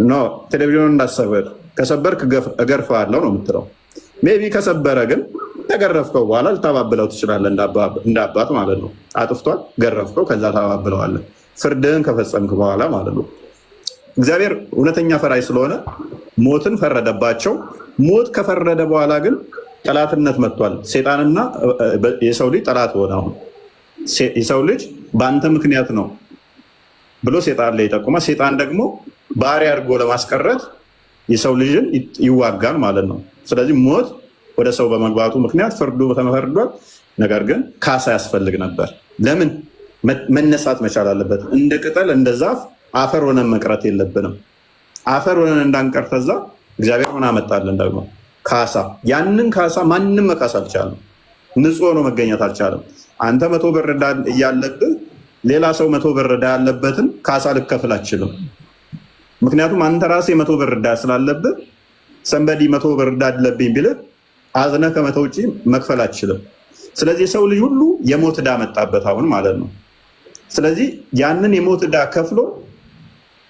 ኖ ቴሌቪዥኑን እንዳሰብር ከሰበርክ እገርፍሃለሁ ነው የምትለው። ሜቢ ከሰበረ ግን ተገረፍከው በኋላ ልታባብለው ትችላለህ፣ እንደ አባት ማለት ነው። አጥፍቷል፣ ገረፍከው፣ ከዛ ታባብለዋለህ ፍርድህን ከፈጸምክ በኋላ ማለት ነው። እግዚአብሔር እውነተኛ ፈራጅ ስለሆነ ሞትን ፈረደባቸው። ሞት ከፈረደ በኋላ ግን ጠላትነት መጥቷል። ሴጣንና የሰው ልጅ ጠላት ሆነ። አሁን የሰው ልጅ በአንተ ምክንያት ነው ብሎ ሴጣን ላይ ይጠቁማል። ሴጣን ደግሞ ባሪያ አድርጎ ለማስቀረት የሰው ልጅን ይዋጋል ማለት ነው። ስለዚህ ሞት ወደ ሰው በመግባቱ ምክንያት ፍርዱ ተፈርዷል። ነገር ግን ካሳ ያስፈልግ ነበር። ለምን? መነሳት መቻል አለበት። እንደ ቅጠል እንደ ዛፍ አፈር ሆነን መቅረት የለብንም። አፈር ሆነን እንዳንቀር ተዛ እግዚአብሔር ምን አመጣልን ደግሞ? ካሳ። ያንን ካሳ ማንም መካስ አልቻለም። ንጹህ ሆኖ መገኘት አልቻለም። አንተ 100 ብር ዕዳ እያለብህ ሌላ ሰው 100 ብር ዕዳ ያለበትን ካሳ ልከፍል አችልም። ምክንያቱም አንተ ራስህ 100 ብር ዕዳ ስላለብህ ሰንበዲ 100 ብር ዕዳ አለብኝ ቢልህ አዝነህ ከ100 ውጭ መክፈል አችልም። ስለዚህ የሰው ልጅ ሁሉ የሞት ዕዳ መጣበት አሁን ማለት ነው። ስለዚህ ያንን የሞት ዕዳ ከፍሎ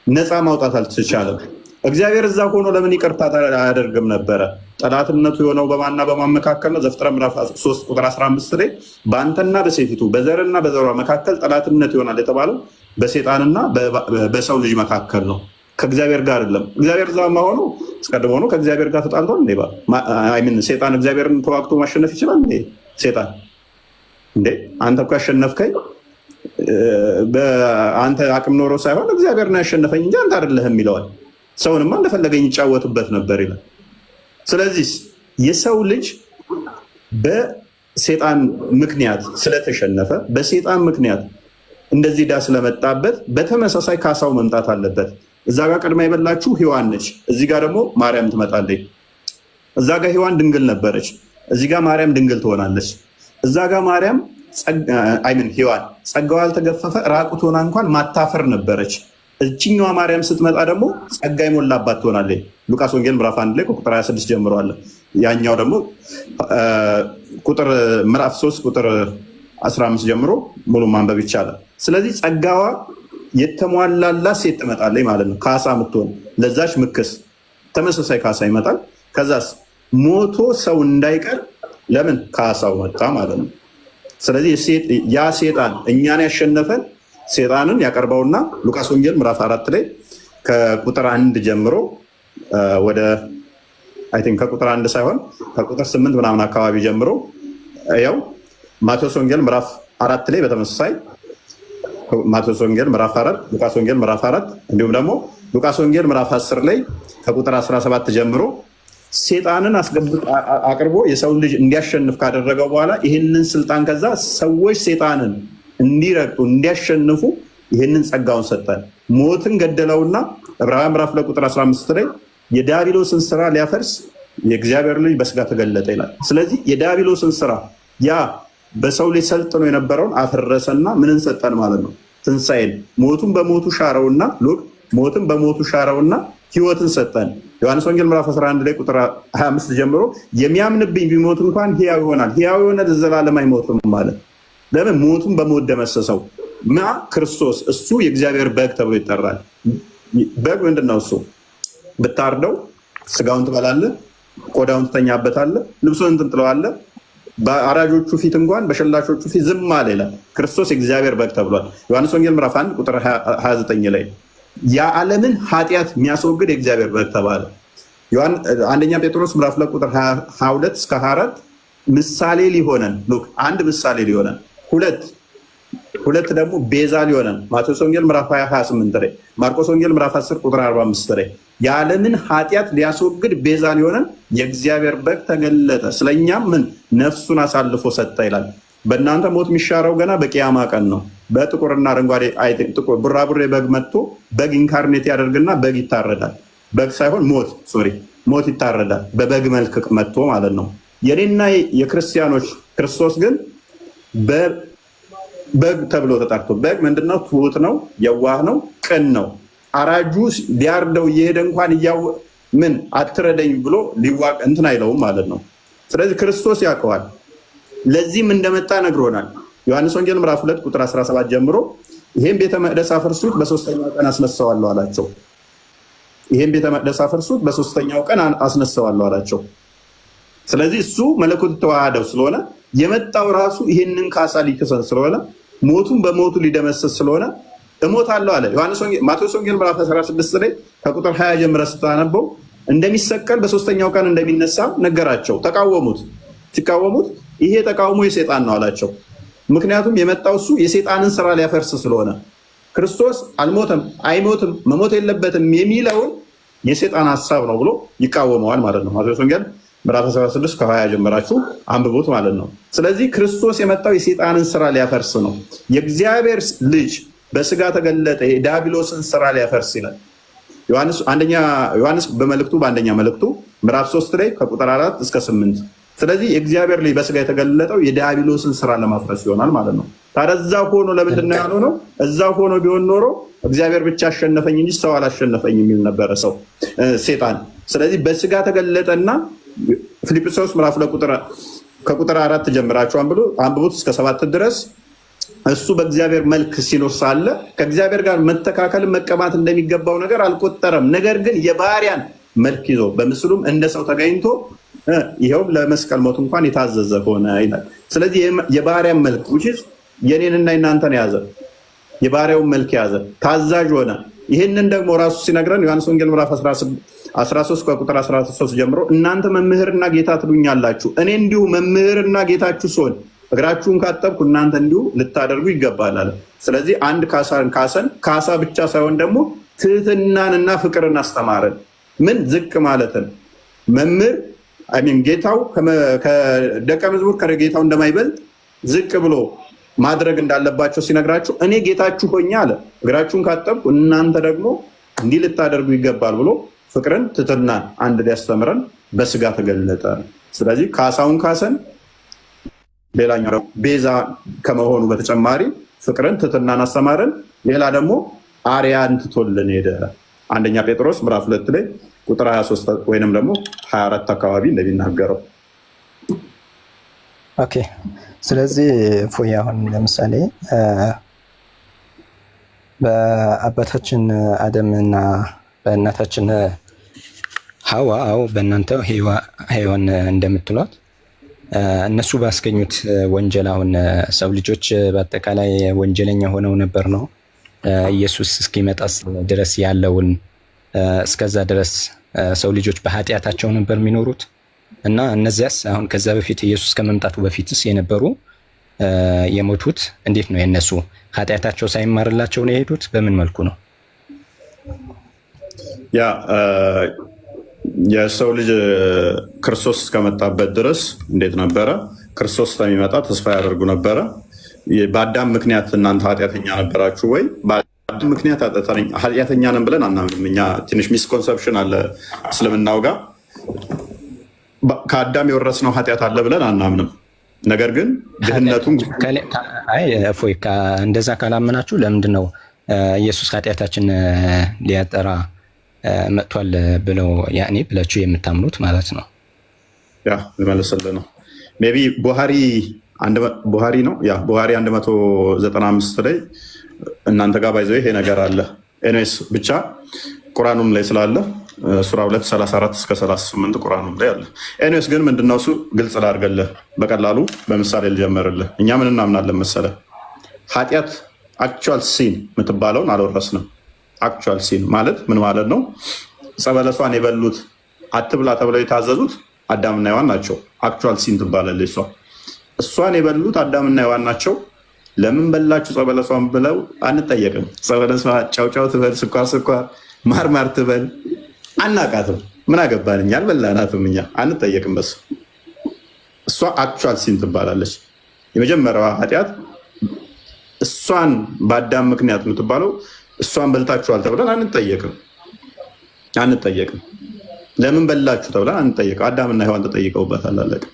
ነፃ ማውጣት አልተቻለም። እግዚአብሔር እዛ ሆኖ ለምን ይቅርታ አያደርግም ነበረ? ጠላትነቱ የሆነው በማንና በማን መካከል ነው? ዘፍጥረት ምዕራፍ 3 ቁጥር 15 ላይ በአንተና በሴቲቱ በዘርና በዘሯ መካከል ጠላትነት ይሆናል የተባለው በሴጣንና በሰው ልጅ መካከል ነው፣ ከእግዚአብሔር ጋር አይደለም። እግዚአብሔር እዛ መሆኑ አስቀድሞ ነው። ከእግዚአብሔር ጋር ተጣልቷል እንዴ? ሴጣን እግዚአብሔርን ተዋግቶ ማሸነፍ ይችላል እንዴ? ሴጣን እንዴ አንተ እኮ ያሸነፍከኝ በአንተ አቅም ኖሮ ሳይሆን እግዚአብሔር ነው ያሸነፈኝ እንጂ አንተ አይደለህም ይለዋል። ሰውንማ እንደፈለገኝ ይጫወትበት ነበር ይላል። ስለዚህ የሰው ልጅ በሴጣን ምክንያት ስለተሸነፈ፣ በሴጣን ምክንያት እንደዚህ ዕዳ ስለመጣበት በተመሳሳይ ካሳው መምጣት አለበት። እዛ ጋር ቀድማ የበላችሁ ሔዋን ነች፣ እዚህ ጋር ደግሞ ማርያም ትመጣለች። እዛ ጋር ሔዋን ድንግል ነበረች፣ እዚህ ጋር ማርያም ድንግል ትሆናለች። እዛ ጋር ማርያም ሔዋን ጸጋዋ ያልተገፈፈ ራቁት ሆና እንኳን ማታፈር ነበረች። እችኛዋ ማርያም ስትመጣ ደግሞ ጸጋ የሞላባት ትሆናለች። ሉቃስ ወንጌል ምዕራፍ 1 ላይ ቁጥር 26 ጀምሮ አለ። ያኛው ደግሞ ምዕራፍ 3 ቁጥር 15 ጀምሮ ሙሉ ማንበብ ይቻላል። ስለዚህ ጸጋዋ የተሟላላት ሴት ትመጣለች ማለት ነው። ካሳ የምትሆን ለዛች ምክስ ተመሳሳይ ካሳ ይመጣል። ከዛስ ሞቶ ሰው እንዳይቀር ለምን ካሳው መጣ ማለት ነው። ስለዚህ ያ ሴጣን እኛን ያሸነፈን ሴጣንን ያቀርበውና ሉቃስ ወንጌል ምዕራፍ 4 ላይ ከቁጥር 1 ጀምሮ ወደ ከቁጥር 1 ሳይሆን ከቁጥር 8 ምናምን አካባቢ ጀምሮ ያው ማቴዎስ ወንጌል ምዕራፍ 4 ላይ በተመሳሳይ ማቴዎስ ወንጌል ምዕራፍ 4፣ ሉቃስ ወንጌል ምዕራፍ 4 እንዲሁም ደግሞ ሉቃስ ወንጌል ምዕራፍ 10 ላይ ከቁጥር 17 ጀምሮ ሴጣንን አቅርቦ የሰው ልጅ እንዲያሸንፍ ካደረገው በኋላ ይህንን ስልጣን ከዛ ሰዎች ሴጣንን እንዲረግጡ እንዲያሸንፉ ይህንን ጸጋውን ሰጠን። ሞትን ገደለውና ዕብራውያን ምዕራፍ ቁጥር 15 ላይ የዲያብሎስን ስራ ሊያፈርስ የእግዚአብሔር ልጅ በስጋ ተገለጠ ይላል። ስለዚህ የዲያብሎስን ስራ ያ በሰው ልጅ ሰልጥኖ የነበረውን አፈረሰና ምንን ሰጠን ማለት ነው? ትንሣኤን። ሞቱን በሞቱ ሻረውና ሞትን በሞቱ ሻረውና ህይወትን ሰጠን። ዮሐንስ ወንጌል ምዕራፍ 11 ላይ ቁጥር 25 ጀምሮ የሚያምንብኝ ቢሞት እንኳን ሕያው ይሆናል፣ ሕያው የሆነ ለዘላለም አይሞትም ማለት። ለምን? ሞቱን በሞት ደመሰሰው። ክርስቶስ እሱ የእግዚአብሔር በግ ተብሎ ይጠራል። በግ ምንድን ነው? እሱ ብታርደው ስጋውን ትበላለህ፣ ቆዳውን ትተኛበታለህ፣ ልብሱን እንትን ትለዋለህ። በአራጆቹ ፊት እንኳን በሸላቾቹ ፊት ዝም አለ ይላል። ክርስቶስ የእግዚአብሔር በግ ተብሏል። ዮሐንስ ወንጌል ምዕራፍ 1 ቁጥር 29 ላይ የዓለምን ኃጢአት የሚያስወግድ የእግዚአብሔር በግ ተባለ። አንደኛ ጴጥሮስ ምዕራፍ 2 ቁጥር 22 እስከ 24 ምሳሌ ሊሆነን አንድ ምሳሌ ሊሆነን ሁለት ደግሞ ቤዛ ሊሆነን ማቴዎስ ወንጌል ምዕራፍ 28 ላይ ማርቆስ ወንጌል ምዕራፍ 10 ቁጥር 45 ላይ የዓለምን ኃጢአት ሊያስወግድ ቤዛ ሊሆነን የእግዚአብሔር በግ ተገለጠ፣ ስለኛም ነፍሱን አሳልፎ ሰጠ ይላል። በእናንተ ሞት የሚሻረው ገና በቂያማ ቀን ነው። በጥቁርና አረንጓዴ ቡራቡሬ በግ መጥቶ በግ ኢንካርኔት ያደርግና በግ ይታረዳል። በግ ሳይሆን ሞት ይታረዳል፣ በበግ መልክ መጥቶ ማለት ነው። የኔና የክርስቲያኖች ክርስቶስ ግን በግ ተብሎ ተጠርቶ፣ በግ ምንድነው? ትሁት ነው፣ የዋህ ነው፣ ቅን ነው። አራጁ ሊያርደው እየሄደ እንኳን ምን አትረደኝ ብሎ እንትን አይለውም ማለት ነው። ስለዚህ ክርስቶስ ያውቀዋል። ለዚህም እንደመጣ ነግሮናል። ዮሐንስ ወንጌል ምዕራፍ 2 ቁጥር 17 ጀምሮ ይሄን ቤተ መቅደስ አፍርሱት በሶስተኛው ቀን አስነሳዋለሁ አላቸው። ይሄን ቤተ መቅደስ አፍርሱት በሶስተኛው ቀን አስነሳዋለሁ አላቸው። ስለዚህ እሱ መለኮት ተዋህደው ስለሆነ የመጣው ራሱ ይሄንን ካሳ ሊከሰን ስለሆነ ሞቱን በሞቱ ሊደመሰስ ስለሆነ እሞታለሁ አለ። ማቴዎስ ወንጌል ምዕራፍ 16 ላይ ከቁጥር 20 ጀምረህ ስታነበው እንደሚሰቀል በሶስተኛው ቀን እንደሚነሳ ነገራቸው። ተቃወሙት። ሲቃወሙት ይሄ ተቃውሞ የሰይጣን ነው አላቸው። ምክንያቱም የመጣው እሱ የሰይጣንን ስራ ሊያፈርስ ስለሆነ ክርስቶስ አልሞተም፣ አይሞትም፣ መሞት የለበትም የሚለውን የሰይጣን ሀሳብ ነው ብሎ ይቃወመዋል ማለት ነው። ማቴዎስ ወንጌል ምዕራፍ 16 ከ20 ጀምራችሁ አንብቡት ማለት ነው። ስለዚህ ክርስቶስ የመጣው የሰይጣንን ስራ ሊያፈርስ ነው። የእግዚአብሔር ልጅ በስጋ ተገለጠ የዲያብሎስን ስራ ሊያፈርስ ይላል ዮሐንስ በመልእክቱ በአንደኛ መልእክቱ ምዕራፍ 3 ላይ ከቁጥር 4 እስከ 8። ስለዚህ የእግዚአብሔር ልጅ በስጋ የተገለጠው የዲያብሎስን ስራ ለማፍረስ ይሆናል ማለት ነው። ታዲያ እዛ ሆኖ ለምንድን ነው ያልሆነው? እዛ ሆኖ ቢሆን ኖሮ እግዚአብሔር ብቻ አሸነፈኝ እንጂ ሰው አላሸነፈኝ የሚል ነበረ ሴጣን። ስለዚህ በስጋ ተገለጠና ፊልጵስዩስ ምዕራፍ ከቁጥር 4 ጀምራችሁ አንብቡት እስከ 7 ድረስ እሱ በእግዚአብሔር መልክ ሲኖር ሳለ ከእግዚአብሔር ጋር መተካከልን መቀማት እንደሚገባው ነገር አልቆጠረም። ነገር ግን የባሪያን መልክ ይዞ በምስሉም እንደ ሰው ተገኝቶ ይኸውም ለመስቀል ሞት እንኳን የታዘዘ ሆነ ይላል። ስለዚህ የባሪያን መልክ የኔንና የናንተን ያዘ፣ የባሪያውን መልክ ያዘ፣ ታዛዥ ሆነ። ይህንን ደግሞ ራሱ ሲነግረን ዮሐንስ ወንጌል ምዕራፍ 13 ከቁጥር 13 ጀምሮ እናንተ መምህርና ጌታ ትሉኛላችሁ፣ እኔ እንዲሁ መምህርና ጌታችሁ ስሆን እግራችሁን ካጠብኩ እናንተ እንዲሁ ልታደርጉ ይገባል አለ። ስለዚህ አንድ ካሰን ካሳ ብቻ ሳይሆን ደግሞ ትህትናንና ፍቅርን አስተማረን። ምን ዝቅ ማለትን መምህር ጌታው ከደቀ መዝሙር ከጌታው እንደማይበልጥ ዝቅ ብሎ ማድረግ እንዳለባቸው ሲነግራቸው እኔ ጌታችሁ ሆኜ አለ እግራችሁን ካጠብኩ እናንተ ደግሞ እንዲህ ልታደርጉ ይገባል ብሎ ፍቅርን ትህትናን አንድ ሊያስተምረን በስጋ ተገለጠ። ስለዚህ ካሳውን ካሰን፣ ሌላኛው ደግሞ ቤዛ ከመሆኑ በተጨማሪ ፍቅርን ትህትናን አስተማረን። ሌላ ደግሞ አርያን ትቶልን ሄደ። አንደኛ ጴጥሮስ ምዕራፍ 2 ላይ ቁጥር 23 ወይንም ደግሞ 24 አካባቢ እንደሚናገረው። ኦኬ። ስለዚህ ፎይ አሁን ለምሳሌ በአባታችን አደም እና በእናታችን ሐዋ በእናንተ ሔዋን እንደምትሏት እነሱ ባስገኙት ወንጀል አሁን ሰው ልጆች በአጠቃላይ ወንጀለኛ ሆነው ነበር ነው ኢየሱስ እስኪመጣ ድረስ ያለውን እስከዛ ድረስ ሰው ልጆች በኃጢአታቸው ነበር የሚኖሩት እና እነዚያስ አሁን ከዛ በፊት ኢየሱስ ከመምጣቱ በፊትስ የነበሩ የሞቱት እንዴት ነው? የነሱ ኃጢአታቸው ሳይማርላቸው ነው የሄዱት? በምን መልኩ ነው? ያ የሰው ልጅ ክርስቶስ እስከመጣበት ድረስ እንዴት ነበረ? ክርስቶስ እስከሚመጣ ተስፋ ያደርጉ ነበረ። በአዳም ምክንያት እናንተ ኃጢአተኛ ነበራችሁ ወይ? በአዳም ምክንያት ኃጢአተኛ ነን ብለን አናምንም። እኛ ትንሽ ሚስኮንሰፕሽን አለ እስልምናው ጋር። ከአዳም የወረስነው ኃጢአት አለ ብለን አናምንም። ነገር ግን ድህነቱን እፎይ እንደዛ ካላመናችሁ ለምንድን ነው ኢየሱስ ኃጢአታችን ሊያጠራ መጥቷል ብለው ያኔ ብላችሁ የምታምኑት ማለት ነው? ያ ልመልስልህ ነው። ሜይ ቢ ቡሃሪ ነው ያ ቡሃሪ 195 ላይ እናንተ ጋር ባይዘው ይሄ ነገር አለ። ኤኒዌይስ ብቻ ቁርአኑም ላይ ስላለ ሱራ 2 34 እስከ 38 ቁርአኑም ላይ አለ። ኤኒዌይስ ግን ምንድነው እሱ ግልጽ ላድርግልህ፣ በቀላሉ በምሳሌ ልጀምርልህ። እኛ ምን እናምናለን መሰለህ? ኃጢአት አክቹዋል ሲን የምትባለውን አልወረስንም። አክቹዋል ሲን ማለት ምን ማለት ነው? ጸበለሷን የበሉት አትብላ ተብለው የታዘዙት አዳምና ሔዋን ናቸው። አክቹዋል ሲን ትባላለች እሷ። እሷን የበሉት አዳምና ሔዋን ናቸው። ለምን በላችሁ ጸበለሷን ብለው አንጠየቅም። ጸበለሷ ጫውጫው ትበል፣ ስኳር ስኳር፣ ማርማር ትበል አናቃትም። ምን አገባን እኛ አልበላናትም። እኛ አንጠየቅም በሱ። እሷ አክቹዋል ሲን ትባላለች። የመጀመሪያዋ ኃጢአት እሷን በአዳም ምክንያት የምትባለው እሷን በልታችኋል ተብለን አንጠየቅም። ለምን በላችሁ ተብለን አንጠየቅም። አዳምና ሔዋን ተጠይቀውበታል፣ አለቀ።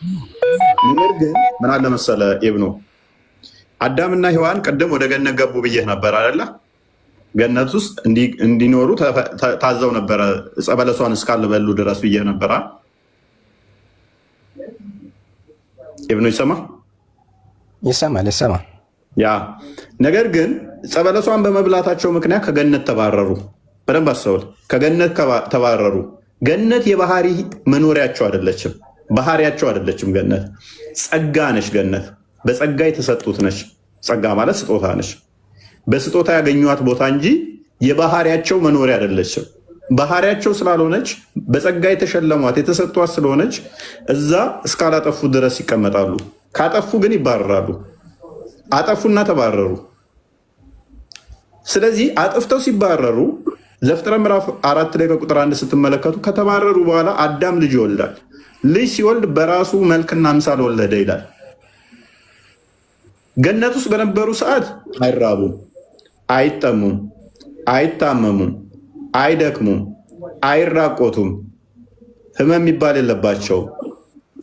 ነገር ግን ምን አለ መሰለ ኢብኑ፣ አዳምና ሔዋን ቅድም ወደ ገነት ገቡ ብዬህ ነበር አይደለ? ገነት ውስጥ እንዲኖሩ ታዘው ነበረ፣ ዕፀ በለሷን እስካልበሉ ድረስ ብዬ ነበረ። ኢብኑ ይሰማል። ያ ነገር ግን ዕፀ በለሷን በመብላታቸው ምክንያት ከገነት ተባረሩ። በደንብ አስተውል። ከገነት ተባረሩ። ገነት የባህሪ መኖሪያቸው አይደለችም፣ ባህሪያቸው አይደለችም። ገነት ጸጋ ነች። ገነት በጸጋ የተሰጡት ነች። ጸጋ ማለት ስጦታ ነች። በስጦታ ያገኟት ቦታ እንጂ የባህሪያቸው መኖሪያ አይደለችም። ባህሪያቸው ስላልሆነች በጸጋ የተሸለሟት የተሰጧት ስለሆነች እዛ እስካላጠፉ ድረስ ይቀመጣሉ። ካጠፉ ግን ይባረራሉ። አጠፉና ተባረሩ። ስለዚህ አጥፍተው ሲባረሩ ዘፍጥረት ምዕራፍ 4 ላይ ከቁጥር 1 ስትመለከቱ ከተባረሩ በኋላ አዳም ልጅ ይወልዳል። ልጅ ሲወልድ በራሱ መልክና አምሳል ወለደ ይላል። ገነት ውስጥ በነበሩ ሰዓት አይራቡም፣ አይጠሙም፣ አይታመሙም፣ አይደክሙም፣ አይራቆቱም፣ ህመም የሚባል የለባቸው፣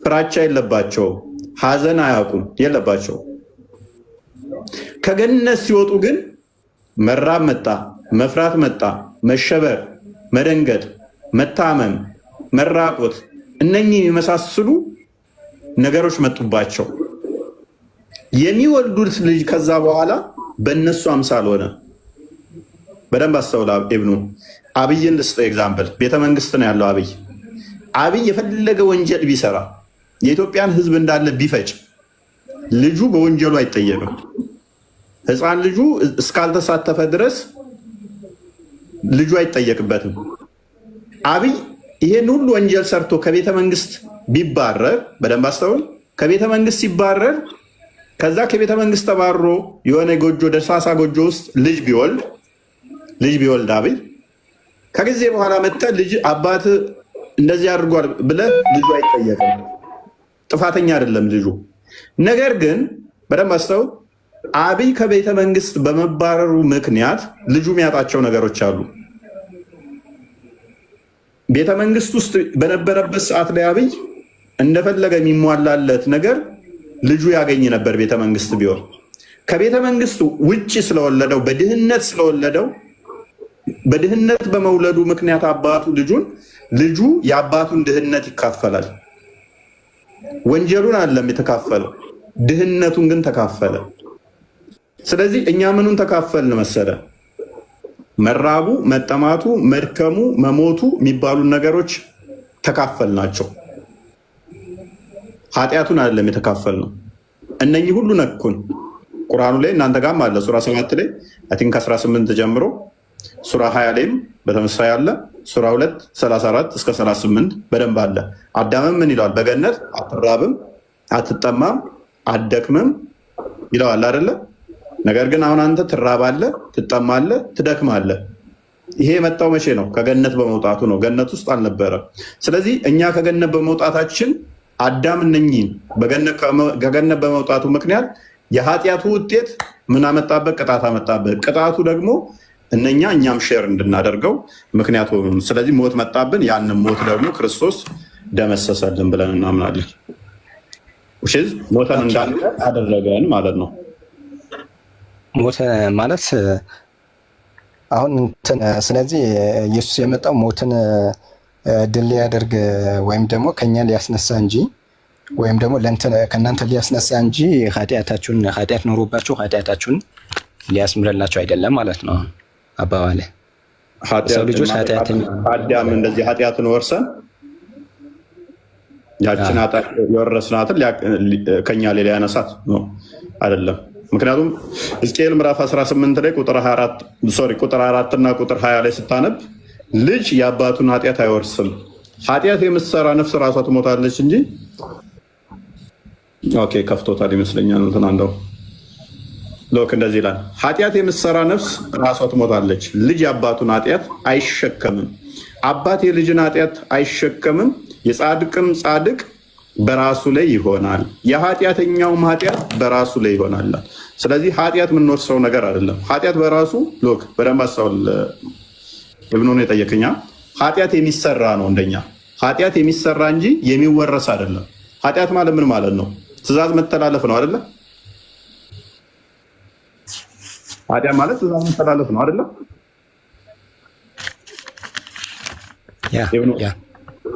ፍራቻ የለባቸው፣ ሐዘን አያውቁም፣ የለባቸው። ከገነት ሲወጡ ግን መራብ መጣ፣ መፍራት መጣ፣ መሸበር፣ መደንገጥ፣ መታመም፣ መራቆት፣ እነኚህ የመሳሰሉ ነገሮች መጡባቸው። የሚወልዱት ልጅ ከዛ በኋላ በእነሱ አምሳል ሆነ። በደንብ አስተውላ። ኢብኑ አብይን ልስጥ ኤግዛምፕል። ቤተመንግስት ነው ያለው አብይ የፈለገ ወንጀል ቢሰራ የኢትዮጵያን ህዝብ እንዳለ ቢፈጭ ልጁ በወንጀሉ አይጠየቅም። ህፃን ልጁ እስካልተሳተፈ ድረስ ልጁ አይጠየቅበትም። አብይ ይሄን ሁሉ ወንጀል ሰርቶ ከቤተ መንግስት ቢባረር፣ በደንብ አስተውል። ከቤተ መንግስት ሲባረር ከዛ ከቤተ መንግስት ተባሮ የሆነ ጎጆ ደሳሳ ጎጆ ውስጥ ልጅ ቢወልድ አብይ ከጊዜ በኋላ መጥተህ ልጅ አባት እንደዚህ አድርጓል ብለህ ልጁ አይጠየቅም። ጥፋተኛ አይደለም ልጁ። ነገር ግን በደንብ አስተውል። አብይ ከቤተ መንግስት በመባረሩ ምክንያት ልጁ የሚያጣቸው ነገሮች አሉ። ቤተ መንግስት ውስጥ በነበረበት ሰዓት ላይ አብይ እንደፈለገ የሚሟላለት ነገር ልጁ ያገኝ ነበር። ቤተ መንግስት ቢሆን ከቤተ መንግስት ውጭ ስለወለደው በድህነት ስለወለደው በድህነት በመውለዱ ምክንያት አባቱ ልጁ የአባቱን ድህነት ይካፈላል። ወንጀሉን አለም የተካፈለው፣ ድህነቱን ግን ተካፈለ። ስለዚህ እኛ ምኑን ተካፈልን መሰለ? መራቡ፣ መጠማቱ፣ መድከሙ፣ መሞቱ የሚባሉ ነገሮች ተካፈል ናቸው። ኃጢአቱን አይደለም የተካፈል ነው። እነኚህ ሁሉ ነኩን። ቁርአኑ ላይ እናንተ ጋርም አለ ሱራ 7 ላይ አይ ቲንክ 18 ጀምሮ ሱራ 20 ላይም በተመሳሳይ አለ። ሱራ 2 34 እስከ 38 በደንብ አለ። አዳምም ምን ይለዋል? በገነት አትራብም፣ አትጠማም፣ አትደክምም ይለዋል አይደለ? ነገር ግን አሁን አንተ ትራባለህ፣ ትጠማለህ፣ ትደክማለህ። ይሄ የመጣው መቼ ነው? ከገነት በመውጣቱ ነው። ገነት ውስጥ አልነበረም። ስለዚህ እኛ ከገነት በመውጣታችን አዳም እነኚህን ከገነት በመውጣቱ ምክንያት የኃጢአቱ ውጤት ምን አመጣበት? ቅጣት አመጣበት። ቅጣቱ ደግሞ እኛም ሼር እንድናደርገው ምክንያቱ። ስለዚህ ሞት መጣብን። ያንን ሞት ደግሞ ክርስቶስ ደመሰሰልን ብለን እናምናለን። ሞተን እንዳለ አደረገን ማለት ነው። ሞት ማለት አሁን ስለዚህ ኢየሱስ የመጣው ሞትን ድል ሊያደርግ ወይም ደግሞ ከኛ ሊያስነሳ እንጂ ወይም ደግሞ ከእናንተ ሊያስነሳ እንጂ ኃጢአት ኖሮባችሁ ኃጢአታችሁን ሊያስምረላችሁ አይደለም ማለት ነው። አባባለ ሰው ልጆች አዳም እንደዚህ ኃጢአትን ወርሰን ያችን የወረስናትን ከኛ ሌላ ያነሳት ነው አይደለም። ምክንያቱም ሕዝቅኤል ምዕራፍ 18 ላይ ቁጥር 4 እና ቁጥር 20 ላይ ስታነብ ልጅ የአባቱን ኃጢአት አይወርስም። ኃጢአት የምትሰራ ነፍስ ራሷ ትሞታለች እንጂ ከፍቶታል ይመስለኛል። እንትን አንደው ሎክ እንደዚህ ይላል፣ ኃጢአት የምትሰራ ነፍስ ራሷ ትሞታለች። ልጅ የአባቱን ኃጢአት አይሸከምም። አባት የልጅን ኃጢአት አይሸከምም። የጻድቅም ጻድቅ በራሱ ላይ ይሆናል፣ የኃጢአተኛውም ኃጢአት በራሱ ላይ ይሆናል። ስለዚህ ኃጢአት የምንወርሰው ነገር አይደለም። ኃጢአት በራሱ ሎክ በደንብ አስተውል። ኢብኑን የጠየቀኛ ኃጢአት የሚሰራ ነው። እንደኛ ኃጢአት የሚሰራ እንጂ የሚወረስ አይደለም። ኃጢአት ማለት ምን ማለት ነው? ትእዛዝ መተላለፍ ነው አይደለ? ኃጢአት ማለት ትእዛዝ መተላለፍ ነው አይደለ?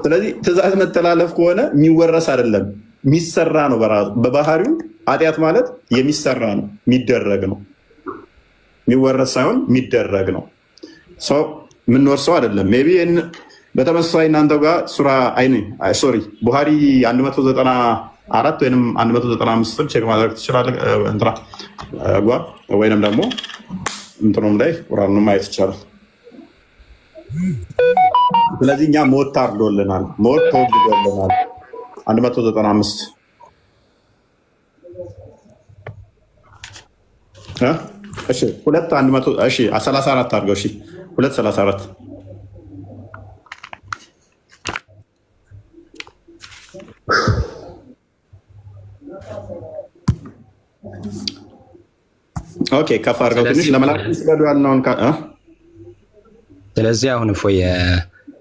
ስለዚህ ትእዛዝ መተላለፍ ከሆነ የሚወረስ አይደለም የሚሰራ ነው። በባህሪው ኃጢአት ማለት የሚሰራ ነው፣ የሚደረግ ነው። የሚወረስ ሳይሆን የሚደረግ ነው። ሰው የምንወርሰው አይደለም። ሜይ ቢ በተመሳሳይ እናንተ ጋር ቡሃሪ 194 ወይም 195 ቼክ ማድረግ ትችላለህ። ወይንም ደግሞ እንትኑም ላይ ቁርአኑን ማየት ይቻላል። ስለዚህ እኛ ሞት ታርዶልናል፣ ሞት ተወግዶልናል። 195 እሺ 34 አድርገው። እሺ 234 ኦኬ ከፍ አድርገው ትንሽ ለመላእክት ሲገዱ ያልነውን ስለዚህ አሁን እፎይ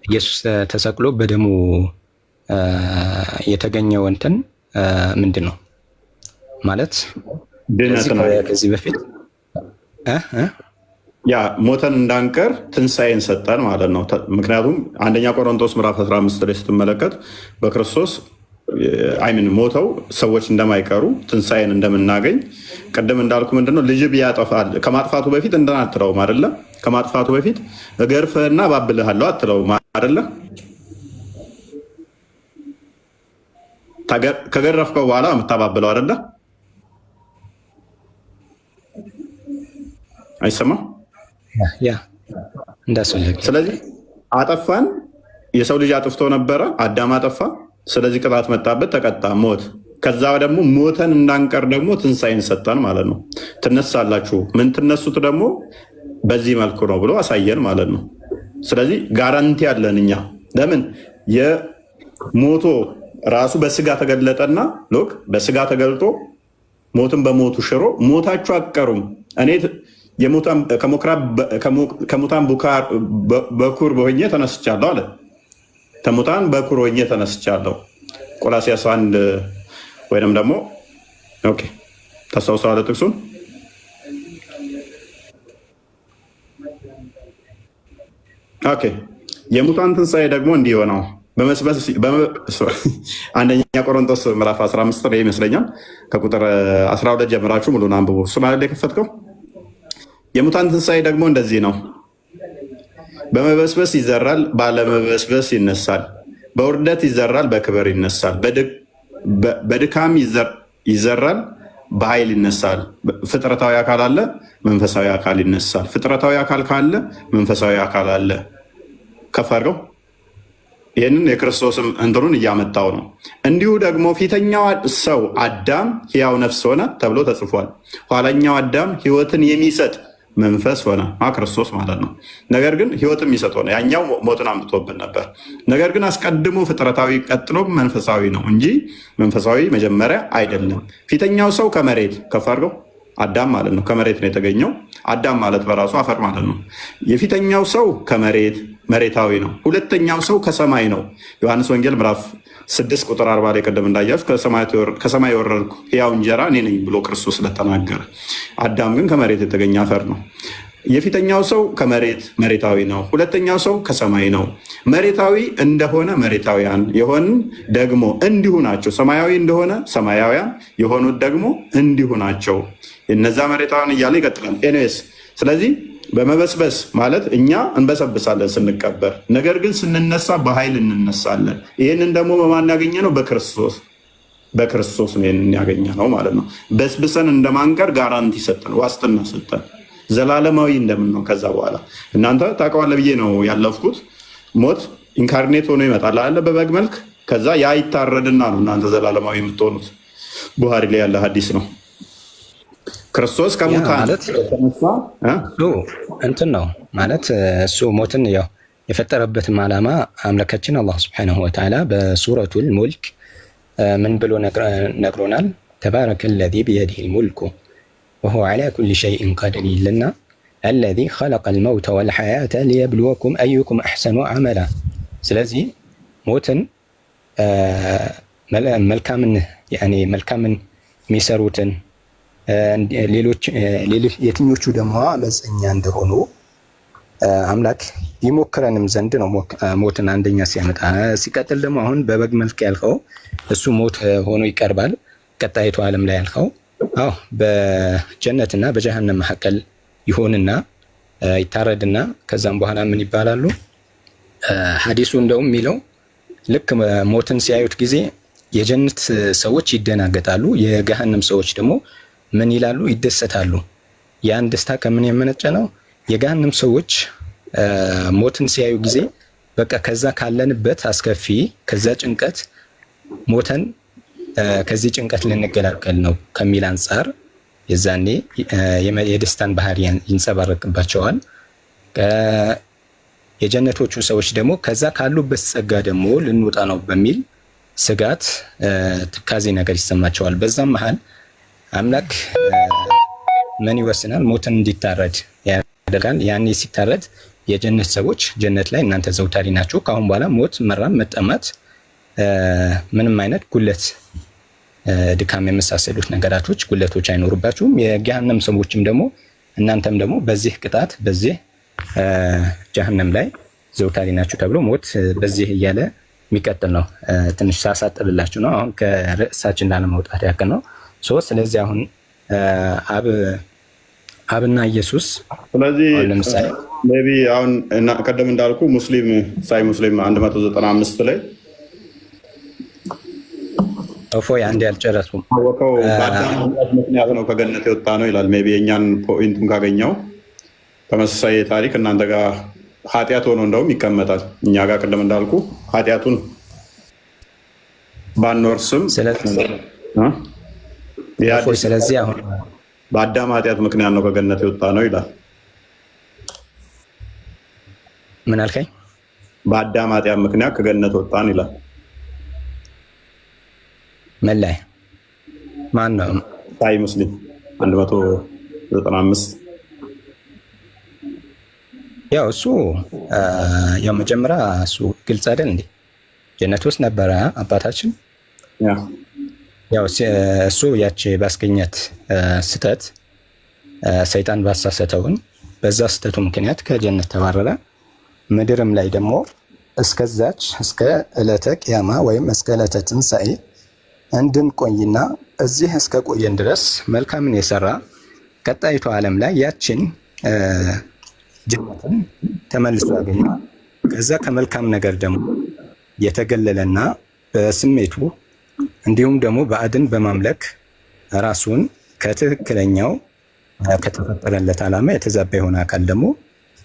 ኢየሱስ ተሰቅሎ በደሙ የተገኘው እንትን ምንድን ነው ማለት? ከዚህ በፊት ያ ሞተን እንዳንቀር ትንሣኤን ሰጠን ማለት ነው። ምክንያቱም አንደኛ ቆሮንቶስ ምዕራፍ 15 ላይ ስትመለከት በክርስቶስ ሞተው ሰዎች እንደማይቀሩ ትንሣኤን እንደምናገኝ ቅድም እንዳልኩ ምንድነው ልጅ ቢያጠፋል ከማጥፋቱ በፊት እንደናትለውም አይደለ? ከማጥፋቱ በፊት እገርፍህና ባብልሃለሁ አትለውም አይደለ? ከገረፍከው በኋላ የምታባብለው አይደለ? አይሰማም? ስለዚህ አጠፋን። የሰው ልጅ አጥፍቶ ነበረ፣ አዳም አጠፋ። ስለዚህ ቅጣት መጣበት፣ ተቀጣ፣ ሞት። ከዛ ደግሞ ሞተን እንዳንቀር ደግሞ ትንሣኤን ሰጠን ማለት ነው። ትነሳላችሁ፣ ምን ትነሱት ደግሞ በዚህ መልኩ ነው ብሎ አሳየን ማለት ነው። ስለዚህ ጋራንቲ አለን እኛ። ለምን የሞቶ ራሱ በስጋ ተገለጠና ሎክ በስጋ ተገልጦ ሞትን በሞቱ ሽሮ ሞታችሁ አትቀሩም፣ እኔ ከሙታን በኩር ሆኜ ተነስቻለሁ አለ። ከሙታን በኩር ሆኜ ተነስቻለሁ። ቆላስይስ 1 ወይንም ደግሞ ታስታውሳለህ ጥቅሱን? የሙታን ትንሣኤ ደግሞ እንዲህ ሆነው አንደኛ ቆሮንቶስ ምዕራፍ 15 ላይ ይመስለኛል ከቁጥር 12 ጀምራችሁ ሙሉን አንብቡ። እሱ ማለት የከፈትከው የሙታን ትንሣኤ ደግሞ እንደዚህ ነው። በመበስበስ ይዘራል፣ ባለመበስበስ ይነሳል። በውርደት ይዘራል፣ በክብር ይነሳል። በድካም ይዘራል፣ በኃይል ይነሳል። ፍጥረታዊ አካል አለ፣ መንፈሳዊ አካል ይነሳል። ፍጥረታዊ አካል ካለ መንፈሳዊ አካል አለ። ከፍ አድርገው። ይህንን የክርስቶስም እንትኑን እያመጣው ነው። እንዲሁ ደግሞ ፊተኛው ሰው አዳም ሕያው ነፍስ ሆነ ተብሎ ተጽፏል። ኋላኛው አዳም ሕይወትን የሚሰጥ መንፈስ ሆነ፣ ክርስቶስ ማለት ነው። ነገር ግን ሕይወትን የሚሰጥ ሆነ። ያኛው ሞትን አምጥቶብን ነበር። ነገር ግን አስቀድሞ ፍጥረታዊ ቀጥሎ መንፈሳዊ ነው እንጂ መንፈሳዊ መጀመሪያ አይደለም። ፊተኛው ሰው ከመሬት ከፍ አድርገው አዳም ማለት ነው። ከመሬት ነው የተገኘው። አዳም ማለት በራሱ አፈር ማለት ነው። የፊተኛው ሰው ከመሬት መሬታዊ ነው። ሁለተኛው ሰው ከሰማይ ነው። ዮሐንስ ወንጌል ምዕራፍ 6 ቁጥር 40 ላይ ቀደም እንዳያችሁ ከሰማይ የወረድኩ ሕያው እንጀራ እኔ ነኝ ብሎ ክርስቶስ ስለተናገረ፣ አዳም ግን ከመሬት የተገኘ አፈር ነው። የፊተኛው ሰው ከመሬት መሬታዊ ነው። ሁለተኛው ሰው ከሰማይ ነው። መሬታዊ እንደሆነ መሬታውያን የሆን ደግሞ እንዲሁ ናቸው። ሰማያዊ እንደሆነ ሰማያውያን የሆኑት ደግሞ እንዲሁ ናቸው። እነዛ መሬታውያን እያለ ይቀጥላል። ኤኒዌይስ ስለዚህ በመበስበስ ማለት እኛ እንበሰብሳለን ስንቀበር፣ ነገር ግን ስንነሳ በኃይል እንነሳለን። ይህንን ደግሞ በማን ያገኘ ነው? በክርስቶስ ነው ይህንን ያገኘ ነው ማለት ነው። በስብሰን እንደማንቀር ጋራንቲ ሰጠን፣ ዋስትና ሰጠን፣ ዘላለማዊ እንደምን ነው። ከዛ በኋላ እናንተ ታውቀዋለህ ብዬ ነው ያለፍኩት። ሞት ኢንካርኔት ሆኖ ይመጣል አለ በበግ መልክ። ከዛ ያ ይታረድና ነው እናንተ ዘላለማዊ የምትሆኑት። ቡሃሪ ላይ ያለ ሀዲስ ነው። ክርስቶስ ከሙታን እንትን ነው ማለት እሱ ሞትን ያው የፈጠረበትም ዓላማ አምላካችን አላህ ሱብሓነሁ ወተዓላ በሱረቱል ሙልክ ምን ብሎ ነግሮናል? ተባረከ ለዚ ቢየዲሂል ሙልኩ ወሁወ ዐላ ኩሊ ሸይኢን ቀዲር ይልና አለዚ ኸለቀል መውተ ወልሐያተ ሊየብሉወኩም አዩኩም አሕሰኑ ዐመላ። ስለዚህ ሞትን መልካምን የሚሰሩትን ሌሎች የትኞቹ ደግሞ አመፀኛ እንደሆኑ አምላክ ይሞክረንም ዘንድ ነው ሞትን አንደኛ ሲያመጣ። ሲቀጥል ደግሞ አሁን በበግ መልክ ያልከው እሱ ሞት ሆኖ ይቀርባል ቀጣይቱ ዓለም ላይ ያልከው አዎ በጀነትና በጀሃነም መካከል ይሆንና ይታረድና ከዛም በኋላ ምን ይባላሉ? ሐዲሱ እንደውም የሚለው ልክ ሞትን ሲያዩት ጊዜ የጀነት ሰዎች ይደናገጣሉ፣ የገሃነም ሰዎች ደግሞ ምን ይላሉ? ይደሰታሉ። ያን ደስታ ከምን የመነጨ ነው? የገሃነም ሰዎች ሞትን ሲያዩ ጊዜ በቃ ከዛ ካለንበት አስከፊ ከዛ ጭንቀት ሞተን ከዚህ ጭንቀት ልንገላገል ነው ከሚል አንጻር የዛኔ የደስታን ባህሪ ይንጸባረቅባቸዋል። የጀነቶቹ ሰዎች ደግሞ ከዛ ካሉበት ጸጋ ደግሞ ልንወጣ ነው በሚል ስጋት ትካዜ ነገር ይሰማቸዋል። በዛም መሃል አምላክ ምን ይወስናል? ሞትን እንዲታረድ ያደርጋል። ያኔ ሲታረድ የጀነት ሰዎች ጀነት ላይ እናንተ ዘውታሪ ናችሁ፣ ከአሁን በኋላ ሞት፣ መራም፣ መጠማት፣ ምንም አይነት ጉለት፣ ድካም የመሳሰሉት ነገራቶች ጉለቶች አይኖሩባችሁም። የገሃነም ሰዎችም ደግሞ እናንተም ደግሞ በዚህ ቅጣት በዚህ ጀሃነም ላይ ዘውታሪ ናችሁ ተብሎ ሞት በዚህ እያለ የሚቀጥል ነው። ትንሽ ሳሳጥልላችሁ ነው፣ አሁን ከርዕሳችን ላለመውጣት ያክል ነው። ስለዚህ አሁን አብና ኢየሱስ ስለዚህ ለምሳሌ ሜቢ አሁን ቀደም እንዳልኩ ሙስሊም 195 ላይ እፎይ አንድ ያልጨረስኩም ታወቀው በአዳም ምክንያት ነው ከገነት የወጣ ነው ይላል። ሜቢ የእኛን ፖይንቱን ካገኘው ተመሳሳይ ታሪክ እናንተ ጋር ኃጢአት ሆኖ እንደውም ይቀመጣል። እኛ ጋር ቀደም እንዳልኩ ኃጢአቱን ባንወርስም ስለዚህ አሁን በአዳም ኃጢአት ምክንያት ነው ከገነት የወጣ ነው ይላል። ምን አልከኝ? በአዳም ኃጢአት ምክንያት ከገነት ወጣን ይላል። መላይ ማን ነው? ሳይ ሙስሊም 195 ያው እሱ ያው መጀመሪያ እሱ ግልጽ አይደል እንዴ? ጀነት ውስጥ ነበረ አባታችን። ያው እሱ ያቺ ባስገኘት ስተት ሰይጣን ባሳሰተውን በዛ ስተቱ ምክንያት ከጀነት ተባረረ። ምድርም ላይ ደግሞ እስከዛች እስከ ዕለተ ቅያማ ወይም እስከ ዕለተ ትንሣኤ እንድንቆይና እዚህ እስከ ቆየን ድረስ መልካምን የሰራ ቀጣይቱ ዓለም ላይ ያችን ጀነትን ተመልሶ ያገኘ ከዛ ከመልካም ነገር ደግሞ የተገለለና በስሜቱ እንዲሁም ደግሞ ባዕድን በማምለክ ራሱን ከትክክለኛው ከተፈጠረለት ዓላማ የተዛባ የሆነ አካል ደግሞ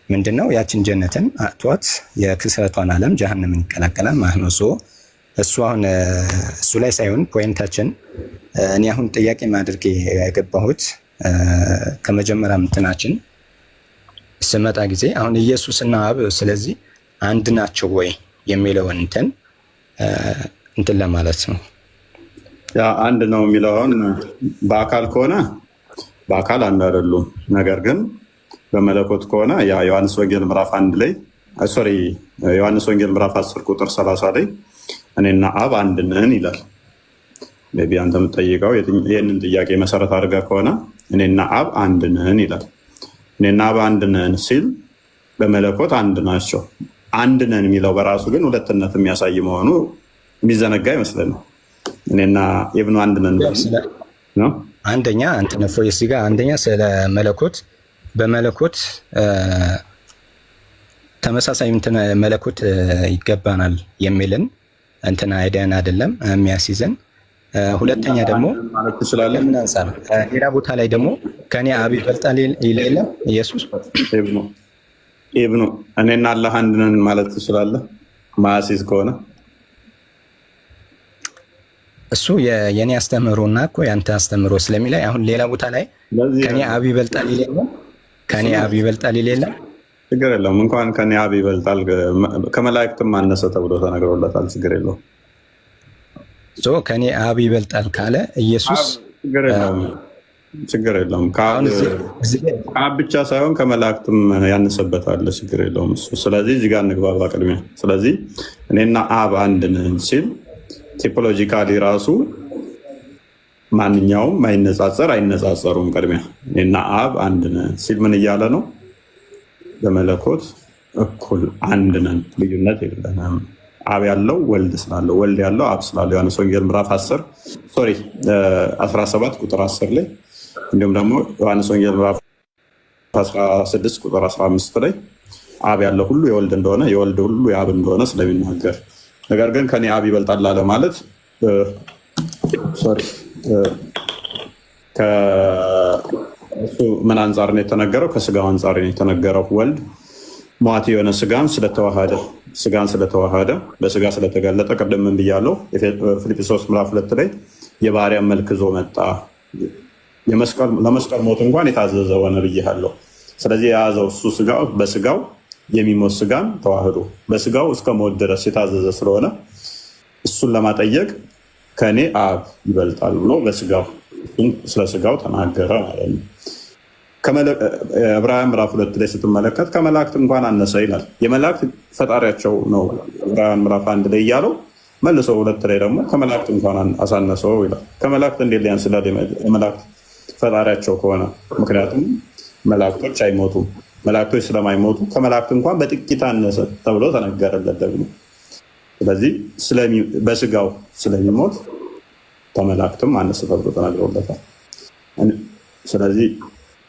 ምንድነው ያችን ጀነትን አጥቷት የክስረቷን ዓለም ጀሃነምን ይቀላቀላል ማለት ነው። እሱ አሁን እሱ ላይ ሳይሆን ፖይንታችን እኔ አሁን ጥያቄ ማድረግ የገባሁት ከመጀመሪያ ምትናችን ስመጣ ጊዜ አሁን ኢየሱስና አብ ስለዚህ አንድ ናቸው ወይ የሚለውን እንትን ለማለት ነው። ያ አንድ ነው የሚለውን በአካል ከሆነ በአካል አንድ አይደሉም። ነገር ግን በመለኮት ከሆነ ያ ዮሐንስ ወንጌል ምዕራፍ 1 ላይ ዮሐንስ ወንጌል ምዕራፍ 10 ቁጥር 30 ላይ እኔና አብ አንድ ነን ይላል። ሜቢ አንተ የምትጠይቀው ይህንን ጥያቄ መሰረት አድርገህ ከሆነ እኔና አብ አንድ ነን ይላል። እኔና አብ አንድ ነን ሲል በመለኮት አንድ ናቸው። አንድ ነን የሚለው በራሱ ግን ሁለትነት የሚያሳይ መሆኑ የሚዘነጋ ይመስለናል። እኔና ኢብኑ አንድ ነን ነው። አንደኛ እንትን እፎይ እዚህ ጋር አንደኛ ስለ መለኮት በመለኮት ተመሳሳይ እንትን መለኮት ይገባናል የሚልን እንትን አይደን አይደለም የሚያስይዘን። ሁለተኛ ደግሞ ለምን አንፃር ሌላ ቦታ ላይ ደግሞ ከኔ አብ ይበልጣል ይላል ኢየሱስ። ኢብኑ እኔና አላህ አንድ ነን ማለት ትችላለህ ማሲዝ ከሆነ እሱ የኔ አስተምሮና እኮ ያንተ አስተምሮ ስለሚላይ አሁን ሌላ ቦታ ላይ ከኔ አብ ይበልጣል ይላል ከኔ አብ ይበልጣል ይላል። ችግር የለውም እንኳን ከኔ አብ ይበልጣል ከመላእክትም አነሰ ተብሎ ተነግሮለታል። ችግር የለውም ከኔ አብ ይበልጣል ካለ ኢየሱስ ችግር የለውም። ከአብ ብቻ ሳይሆን ከመላእክትም ያነሰበታል። ችግር የለውም እሱ። ስለዚህ እዚህ ጋር እንግባባ ቅድሚያ። ስለዚህ እኔና አብ አንድ ነን ሲል ቲፖሎጂካሊ ራሱ ማንኛውም አይነጻጸር አይነጻጸሩም። ቅድሚያ እኔና አብ አንድ ነን ሲል ምን እያለ ነው? በመለኮት እኩል አንድ ነን፣ ልዩነት የለንም። አብ ያለው ወልድ ስላለው፣ ወልድ ያለው አብ ስላለው ዮሐንስ ወንጌል ምዕራፍ 17 ቁጥር 10 ላይ እንዲሁም ደግሞ ዮሐንስ ወንጌል ምዕራፍ 16 ቁጥር 15 ላይ አብ ያለው ሁሉ የወልድ እንደሆነ የወልድ ሁሉ የአብ እንደሆነ ስለሚናገር፣ ነገር ግን ከኔ አብ ይበልጣል አለ ማለት እሱ ምን አንጻር ነው የተነገረው? ከስጋው አንጻር ነው የተነገረው። ወልድ ሟቲ የሆነ ስጋን ስለተዋሃደ በስጋ ስለተገለጠ፣ ቅድም ምን ብያለሁ? ፊልጵስዩስ ምዕራፍ 2 ላይ የባሪያን መልክ ይዞ መጣ፣ ለመስቀል ሞት እንኳን የታዘዘ ሆነ ብያለሁ። ስለዚህ የያዘው እሱ በስጋው የሚሞት ስጋን ተዋህዶ በስጋው እስከ ሞት ድረስ የታዘዘ ስለሆነ እሱን ለማጠየቅ ከእኔ አብ ይበልጣል ብሎ ስለ ስጋው ተናገረ ማለት ነው። ዕብራውያን ምዕራፍ 2 ላይ ስትመለከት ከመላእክት እንኳን አነሰ ይላል። የመላእክት ፈጣሪያቸው ነው ዕብራውያን ምዕራፍ 1 ላይ እያለው መልሶ 2 ላይ ደግሞ ከመላእክት እንኳን አሳነሰው ይላል። ከመላእክት እንዴት ሊያንስ ይላል? የመላእክት ፈጣሪያቸው ከሆነ ምክንያቱም መላእክቶች አይሞቱም። መላእክቶች ስለማይሞቱ ከመላእክት እንኳን በጥቂት አነሰ ተብሎ ተነገረለት ደግሞ። ስለዚህ በስጋው ስለሚሞት ከመላእክትም አነሰ ተብሎ ተነግሮለታል። ስለዚህ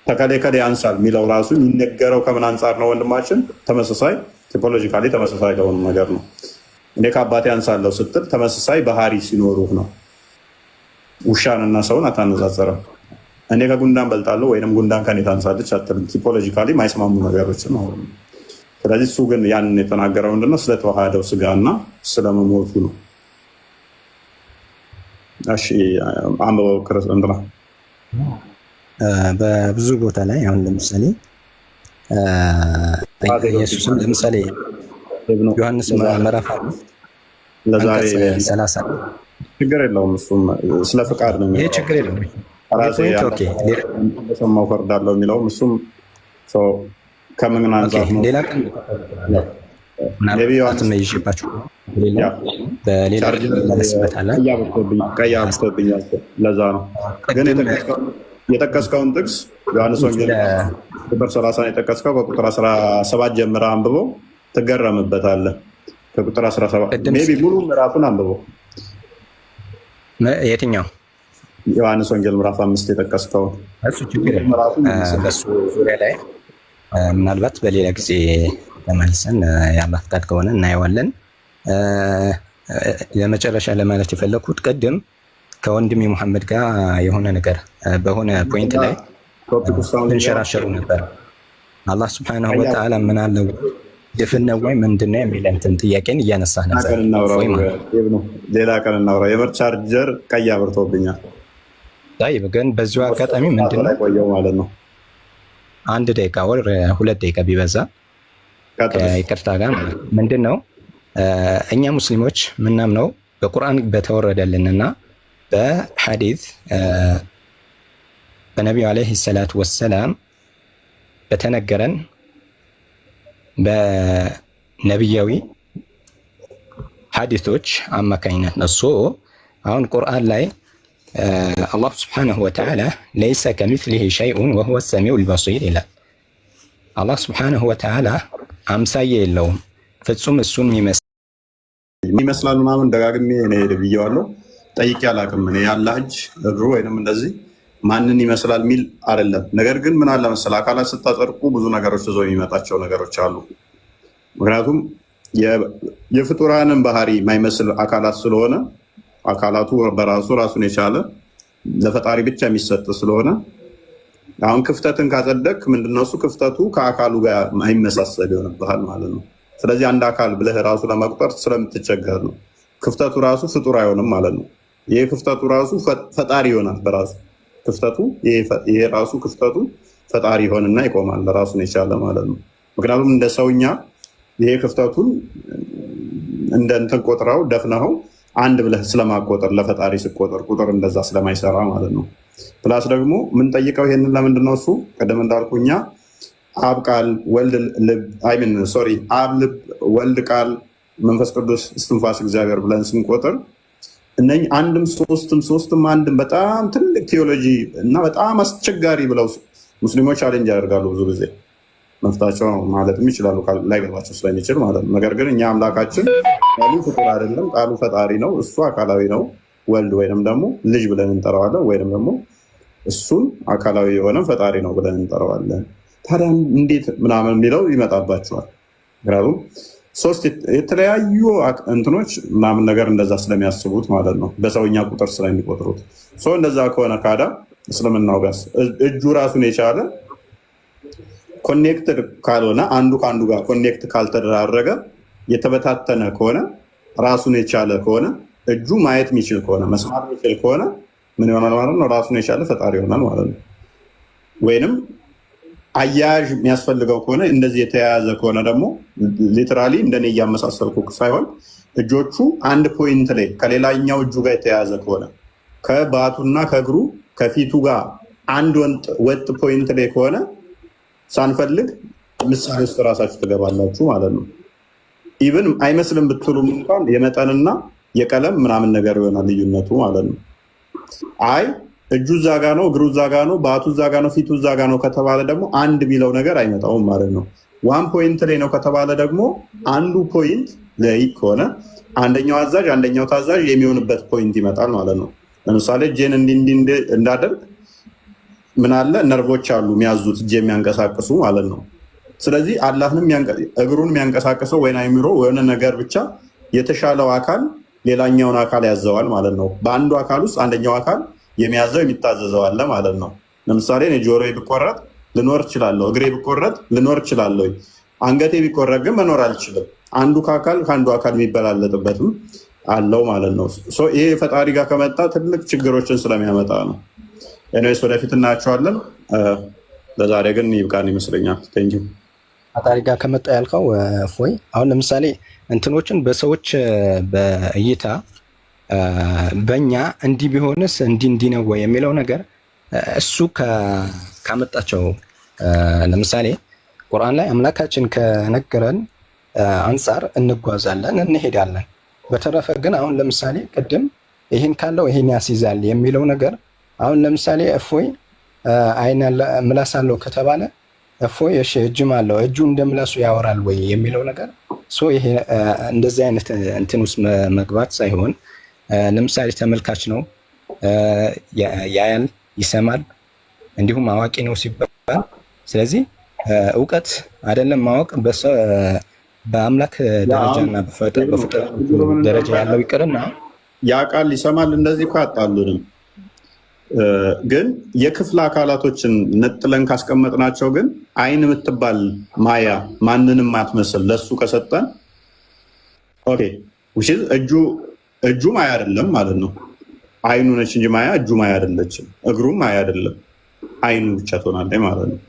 ተከሌ ያንሳል የሚለው ራሱ የሚነገረው ከምን አንጻር ነው ወንድማችን? ተመሳሳይ ቲፖሎጂካሊ ተመሳሳይ ለሆኑ ነገር ነው። እኔ ከአባቴ አንሳለሁ ስትል ተመሳሳይ ባህሪ ሲኖሩህ ነው። ውሻንና ሰውን አታነጻጸረም። እኔ ከጉንዳን በልጣለሁ ወይም ጉንዳን ከኔ ታንሳለች አትልም። ቲፖሎጂካሊ ማይስማሙ ነገሮችን ነው። ስለዚህ እሱ ግን ያንን የተናገረው ምንድነው? ስለተዋሃደው ስጋና ስለመሞቱ ነው። እሺ አንበው ክርስትና በብዙ ቦታ ላይ አሁን ለምሳሌ ኢየሱስም ለምሳሌ ዮሐንስ ምዕራፍ 30 ችግር የለውም። እሱም ስለ ፍቃድ ነው። ይሄ ችግር የለውም። ሰማው ፈርዳለሁ የሚለውም እሱም ከምን አንጻር ነው? ሌላ ቀን ምናልባት ይዤባችሁ በሌላ መለስበታለን። ቀይ አብቶብኛል። ለዛ ነው ግን የጠቀስከውን ጥቅስ ዮሐንስ ወንጌል ቁጥር 30 የጠቀስከው ከቁጥር 17 ጀምረ አንብበው ትገረምበታለህ። ከቁጥር 17 ሜይ ቢ ሙሉ ምዕራፉን አንብበው። የትኛው? ዮሐንስ ወንጌል ምዕራፍ 5 የጠቀስከው እሱ ችግር በሱ ዙሪያ ላይ ምናልባት በሌላ ጊዜ ተመልሰን የአላህ ፈቃድ ከሆነ እናየዋለን። ለመጨረሻ ለማለት የፈለኩት ቅድም ከወንድሜ ሙሐመድ ጋር የሆነ ነገር በሆነ ፖይንት ላይ እንሸራሸሩ ነበር። አላህ ስብሐነሁ ወተዓላ ምን አለው የፍነው ወይ ምንድነው የሚል እንትን ጥያቄን እያነሳ ነበር። ሌላ ቀን እናውራ። የምር ቻርጀር ቀይ አብርቶብኛል። ታይብ ግን በዚሁ አጋጣሚ ምንድነው ቆየው ማለት ነው 1 ደቂቃ ወር 2 ደቂቃ ቢበዛ ይቅርታ ጋር ምንድነው እኛ ሙስሊሞች ምናምነው በቁርአን በተወረደልንና በሐዲስ በነቢዩ ዓለይሂ ሰላቱ ወሰላም በተነገረን በነቢያዊ ሐዲሶች አማካኝነት ነው። አሁን ቁርአን ላይ አላህ ስብሓነሁ ወተዓላ ለይሰ ከሚስሊሂ ሸይኡን ወሁወ ሰሚዑል በሲር ይላል። አላህ ስብሓነሁ ወተዓላ አምሳያ የለውም ፍጹም እሱን ይመስላል ምናምን ደጋግሜ እኔ ብዬዋለሁ። ጠይቄ አላውቅም። እኔ ያላህ እጅ እግሩ ወይንም እንደዚህ ማንን ይመስላል የሚል አይደለም። ነገር ግን ምን አለ መሰለህ አካላት ስታጸድቁ ብዙ ነገሮች ይዘው የሚመጣቸው ነገሮች አሉ። ምክንያቱም የፍጡራንን ባህሪ የማይመስል አካላት ስለሆነ አካላቱ በራሱ ራሱን የቻለ ለፈጣሪ ብቻ የሚሰጥ ስለሆነ አሁን ክፍተትን ካጸደቅ ምንድነው እሱ ክፍተቱ ከአካሉ ጋር አይመሳሰል ይሆንብሃል ማለት ነው። ስለዚህ አንድ አካል ብለህ ራሱ ለመቁጠር ስለምትቸገር ነው። ክፍተቱ ራሱ ፍጡር አይሆንም ማለት ነው። ይሄ ክፍተቱ ራሱ ፈጣሪ ይሆናል በራሱ ክፍተቱ ይሄ ራሱ ክፍተቱ ፈጣሪ ይሆንና ይቆማል ራሱን የቻለ ማለት ነው። ምክንያቱም እንደ ሰውኛ ይሄ ክፍተቱን እንደ እንትን ቆጥረው ደፍነኸው አንድ ብለህ ስለማቆጠር ለፈጣሪ ስቆጠር ቁጥር እንደዛ ስለማይሰራ ማለት ነው። ፕላስ ደግሞ የምንጠይቀው ይሄንን ለምንድን ነው? እሱ ቀደም እንዳልኩ እኛ አብ ቃል ወልድ ልብ አብ ልብ ወልድ ቃል መንፈስ ቅዱስ እስትንፋስ እግዚአብሔር ብለን ስንቆጥር እነኝ አንድም ሶስትም አንድም በጣም ትልቅ ቴዎሎጂ እና በጣም አስቸጋሪ ብለው ሙስሊሞች ቻሌንጅ ያደርጋሉ ብዙ ጊዜ። መፍታቸው ማለትም ይችላሉ ላይገባቸው ስለሚችል ማለት ነው። ነገር ግን እኛ አምላካችን ቃሉ ፍጡር አይደለም፣ ቃሉ ፈጣሪ ነው። እሱ አካላዊ ነው፣ ወልድ ወይንም ደግሞ ልጅ ብለን እንጠራዋለን፣ ወይንም ደግሞ እሱን አካላዊ የሆነ ፈጣሪ ነው ብለን እንጠራዋለን። ታዲያ እንዴት ምናምን የሚለው ይመጣባቸዋል። ምክንያቱም ሶስት የተለያዩ እንትኖች ምናምን ነገር እንደዛ ስለሚያስቡት ማለት ነው፣ በሰውኛ ቁጥር ስለሚቆጥሩት። እንደዛ ከሆነ ካዳ እስልምናው ጋር እጁ ራሱን የቻለ ኮኔክትድ ካልሆነ አንዱ ከአንዱ ጋር ኮኔክት ካልተደራረገ የተበታተነ ከሆነ ራሱን የቻለ ከሆነ እጁ ማየት የሚችል ከሆነ መስማት የሚችል ከሆነ ምን ይሆናል ማለት ነው? ራሱን የቻለ ፈጣሪ ይሆናል ማለት ነው። ወይንም አያያዥ የሚያስፈልገው ከሆነ እንደዚህ የተያያዘ ከሆነ ደግሞ ሊትራሊ እንደኔ እያመሳሰልኩ ሳይሆን እጆቹ አንድ ፖይንት ላይ ከሌላኛው እጁ ጋር የተያያዘ ከሆነ ከባቱና ከእግሩ ከፊቱ ጋር አንድ ወጥ ፖይንት ላይ ከሆነ ሳንፈልግ ምሳሌ ውስጥ ራሳችሁ ትገባላችሁ ማለት ነው። ኢቭን አይመስልም ብትሉም እንኳን የመጠንና የቀለም ምናምን ነገር ይሆናል ልዩነቱ ማለት ነው። አይ እጁ እዛ ጋ ነው፣ እግሩ እዛ ጋ ነው፣ ባቱ እዛ ጋ ነው፣ ፊቱ እዛ ጋ ነው ከተባለ ደግሞ አንድ ቢለው ነገር አይመጣውም ማለት ነው። ዋን ፖይንት ላይ ነው ከተባለ ደግሞ አንዱ ፖይንት ላይ ከሆነ አንደኛው አዛዥ አንደኛው ታዛዥ የሚሆንበት ፖይንት ይመጣል ማለት ነው። ለምሳሌ እጄን እንዳደርግ ምን አለ ነርቮች አሉ የሚያዙት እጅ የሚያንቀሳቅሱ ማለት ነው። ስለዚህ አላህንም እግሩን የሚያንቀሳቅሰው ወይ አይምሮ የሆነ ነገር ብቻ የተሻለው አካል ሌላኛውን አካል ያዘዋል ማለት ነው። በአንዱ አካል ውስጥ አንደኛው አካል የሚያዘው የሚታዘዘው አለ ማለት ነው። ለምሳሌ እኔ ጆሮዬ ቢቆረጥ ልኖር እችላለሁ፣ እግሬ ቢቆረጥ ልኖር እችላለሁ። አንገቴ ቢቆረጥ ግን መኖር አልችልም። አንዱ ከአካል ከአንዱ አካል የሚበላለጥበትም አለው ማለት ነው። ይሄ ፈጣሪ ጋር ከመጣ ትልቅ ችግሮችን ስለሚያመጣ ነው። ኤኒዌይስ ወደፊት እናያቸዋለን። ለዛሬ ግን ይብቃን ይመስለኛል። ቴንኪው። ፈጣሪ ጋር ከመጣ ያልከው እፎይ፣ አሁን ለምሳሌ እንትኖችን በሰዎች በእይታ በእኛ እንዲህ ቢሆንስ እንዲህ ነው ወይ የሚለው ነገር እሱ ካመጣቸው ለምሳሌ ቁርአን ላይ አምላካችን ከነገረን አንጻር እንጓዛለን እንሄዳለን። በተረፈ ግን አሁን ለምሳሌ ቅድም ይህን ካለው ይህን ያስይዛል የሚለው ነገር አሁን ለምሳሌ እፎይ አይን ምላስ አለው ከተባለ እፎይ እሺ እጅም አለው እጁ እንደምላሱ ያወራል ወይ የሚለው ነገር ይሄ እንደዚህ አይነት እንትን ውስጥ መግባት ሳይሆን ለምሳሌ ተመልካች ነው፣ ያያል፣ ይሰማል፣ እንዲሁም አዋቂ ነው ሲባል ስለዚህ እውቀት አይደለም ማወቅ በአምላክ ደረጃና በፍጥር ደረጃ ያለው ይቅርና ያውቃል፣ ይሰማል። እንደዚህ እኮ አጣሉንም። ግን የክፍለ አካላቶችን ነጥለን ካስቀመጥናቸው ግን አይን የምትባል ማያ ማንንም አትመስል ለሱ ከሰጠን ኦኬ እጁ ማያ አይደለም ማለት ነው። አይኑ ነች እንጂ ማያ፣ እጁ ማያ አይደለችም። እግሩም ማያ አይደለም፣ አይኑ ብቻ ትሆናለች ማለት ነው።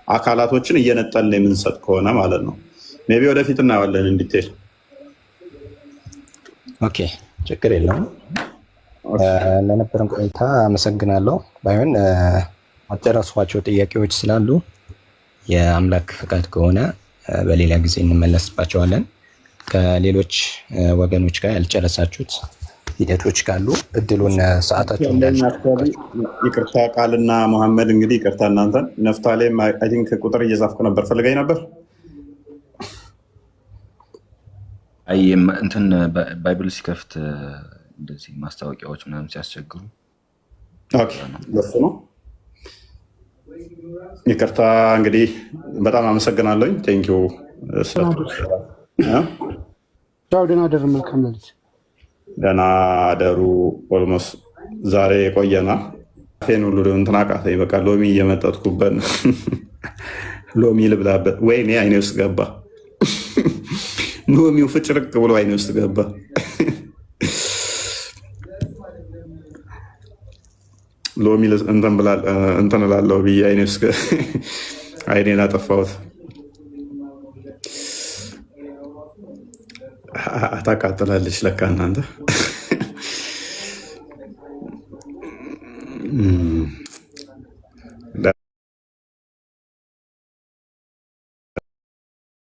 አካላቶችን እየነጠልን የምንሰጥ ከሆነ ማለት ነው። ሜይ ቢ ወደፊት እናያለን እንዲቴል። ኦኬ ችግር የለውም። ለነበረን ቆይታ አመሰግናለሁ። ባይሆን አጨረስኳቸው ጥያቄዎች ስላሉ የአምላክ ፍቃድ ከሆነ በሌላ ጊዜ እንመለስባቸዋለን። ከሌሎች ወገኖች ጋር ያልጨረሳችሁት ሂደቶች ካሉ እድሉን ሰዓታችሁ ይቅርታ ቃልና መሐመድ እንግዲህ ይቅርታ እናንተን ነፍታሌም አይ ቲንክ ቁጥር እየጻፍኩ ነበር ፈልገኝ ነበር። አይ እንትን ባይብል ሲከፍት እንደዚህ ማስታወቂያዎች ምናምን ሲያስቸግሩ ለሱ ነው። ይቅርታ እንግዲህ በጣም አመሰግናለሁ። ቴንኪው። ደህና አደር። መልካም ሌሊት። ደህና አደሩ። ኦልሞስት ዛሬ የቆየና ፌን ሁሉ እንትን አቃተኝ። በቃ ሎሚ እየመጠጥኩበት ሎሚ ልብላበት። ወይኔ አይኔ ውስጥ ገባ። ሎሚው ፍጭርቅ ብሎ አይኔ ውስጥ ገባ። ሎሚ እንትን እላለሁ ብዬ አይኔን አጠፋሁት። ታቃጥላለች ለካ እናንተ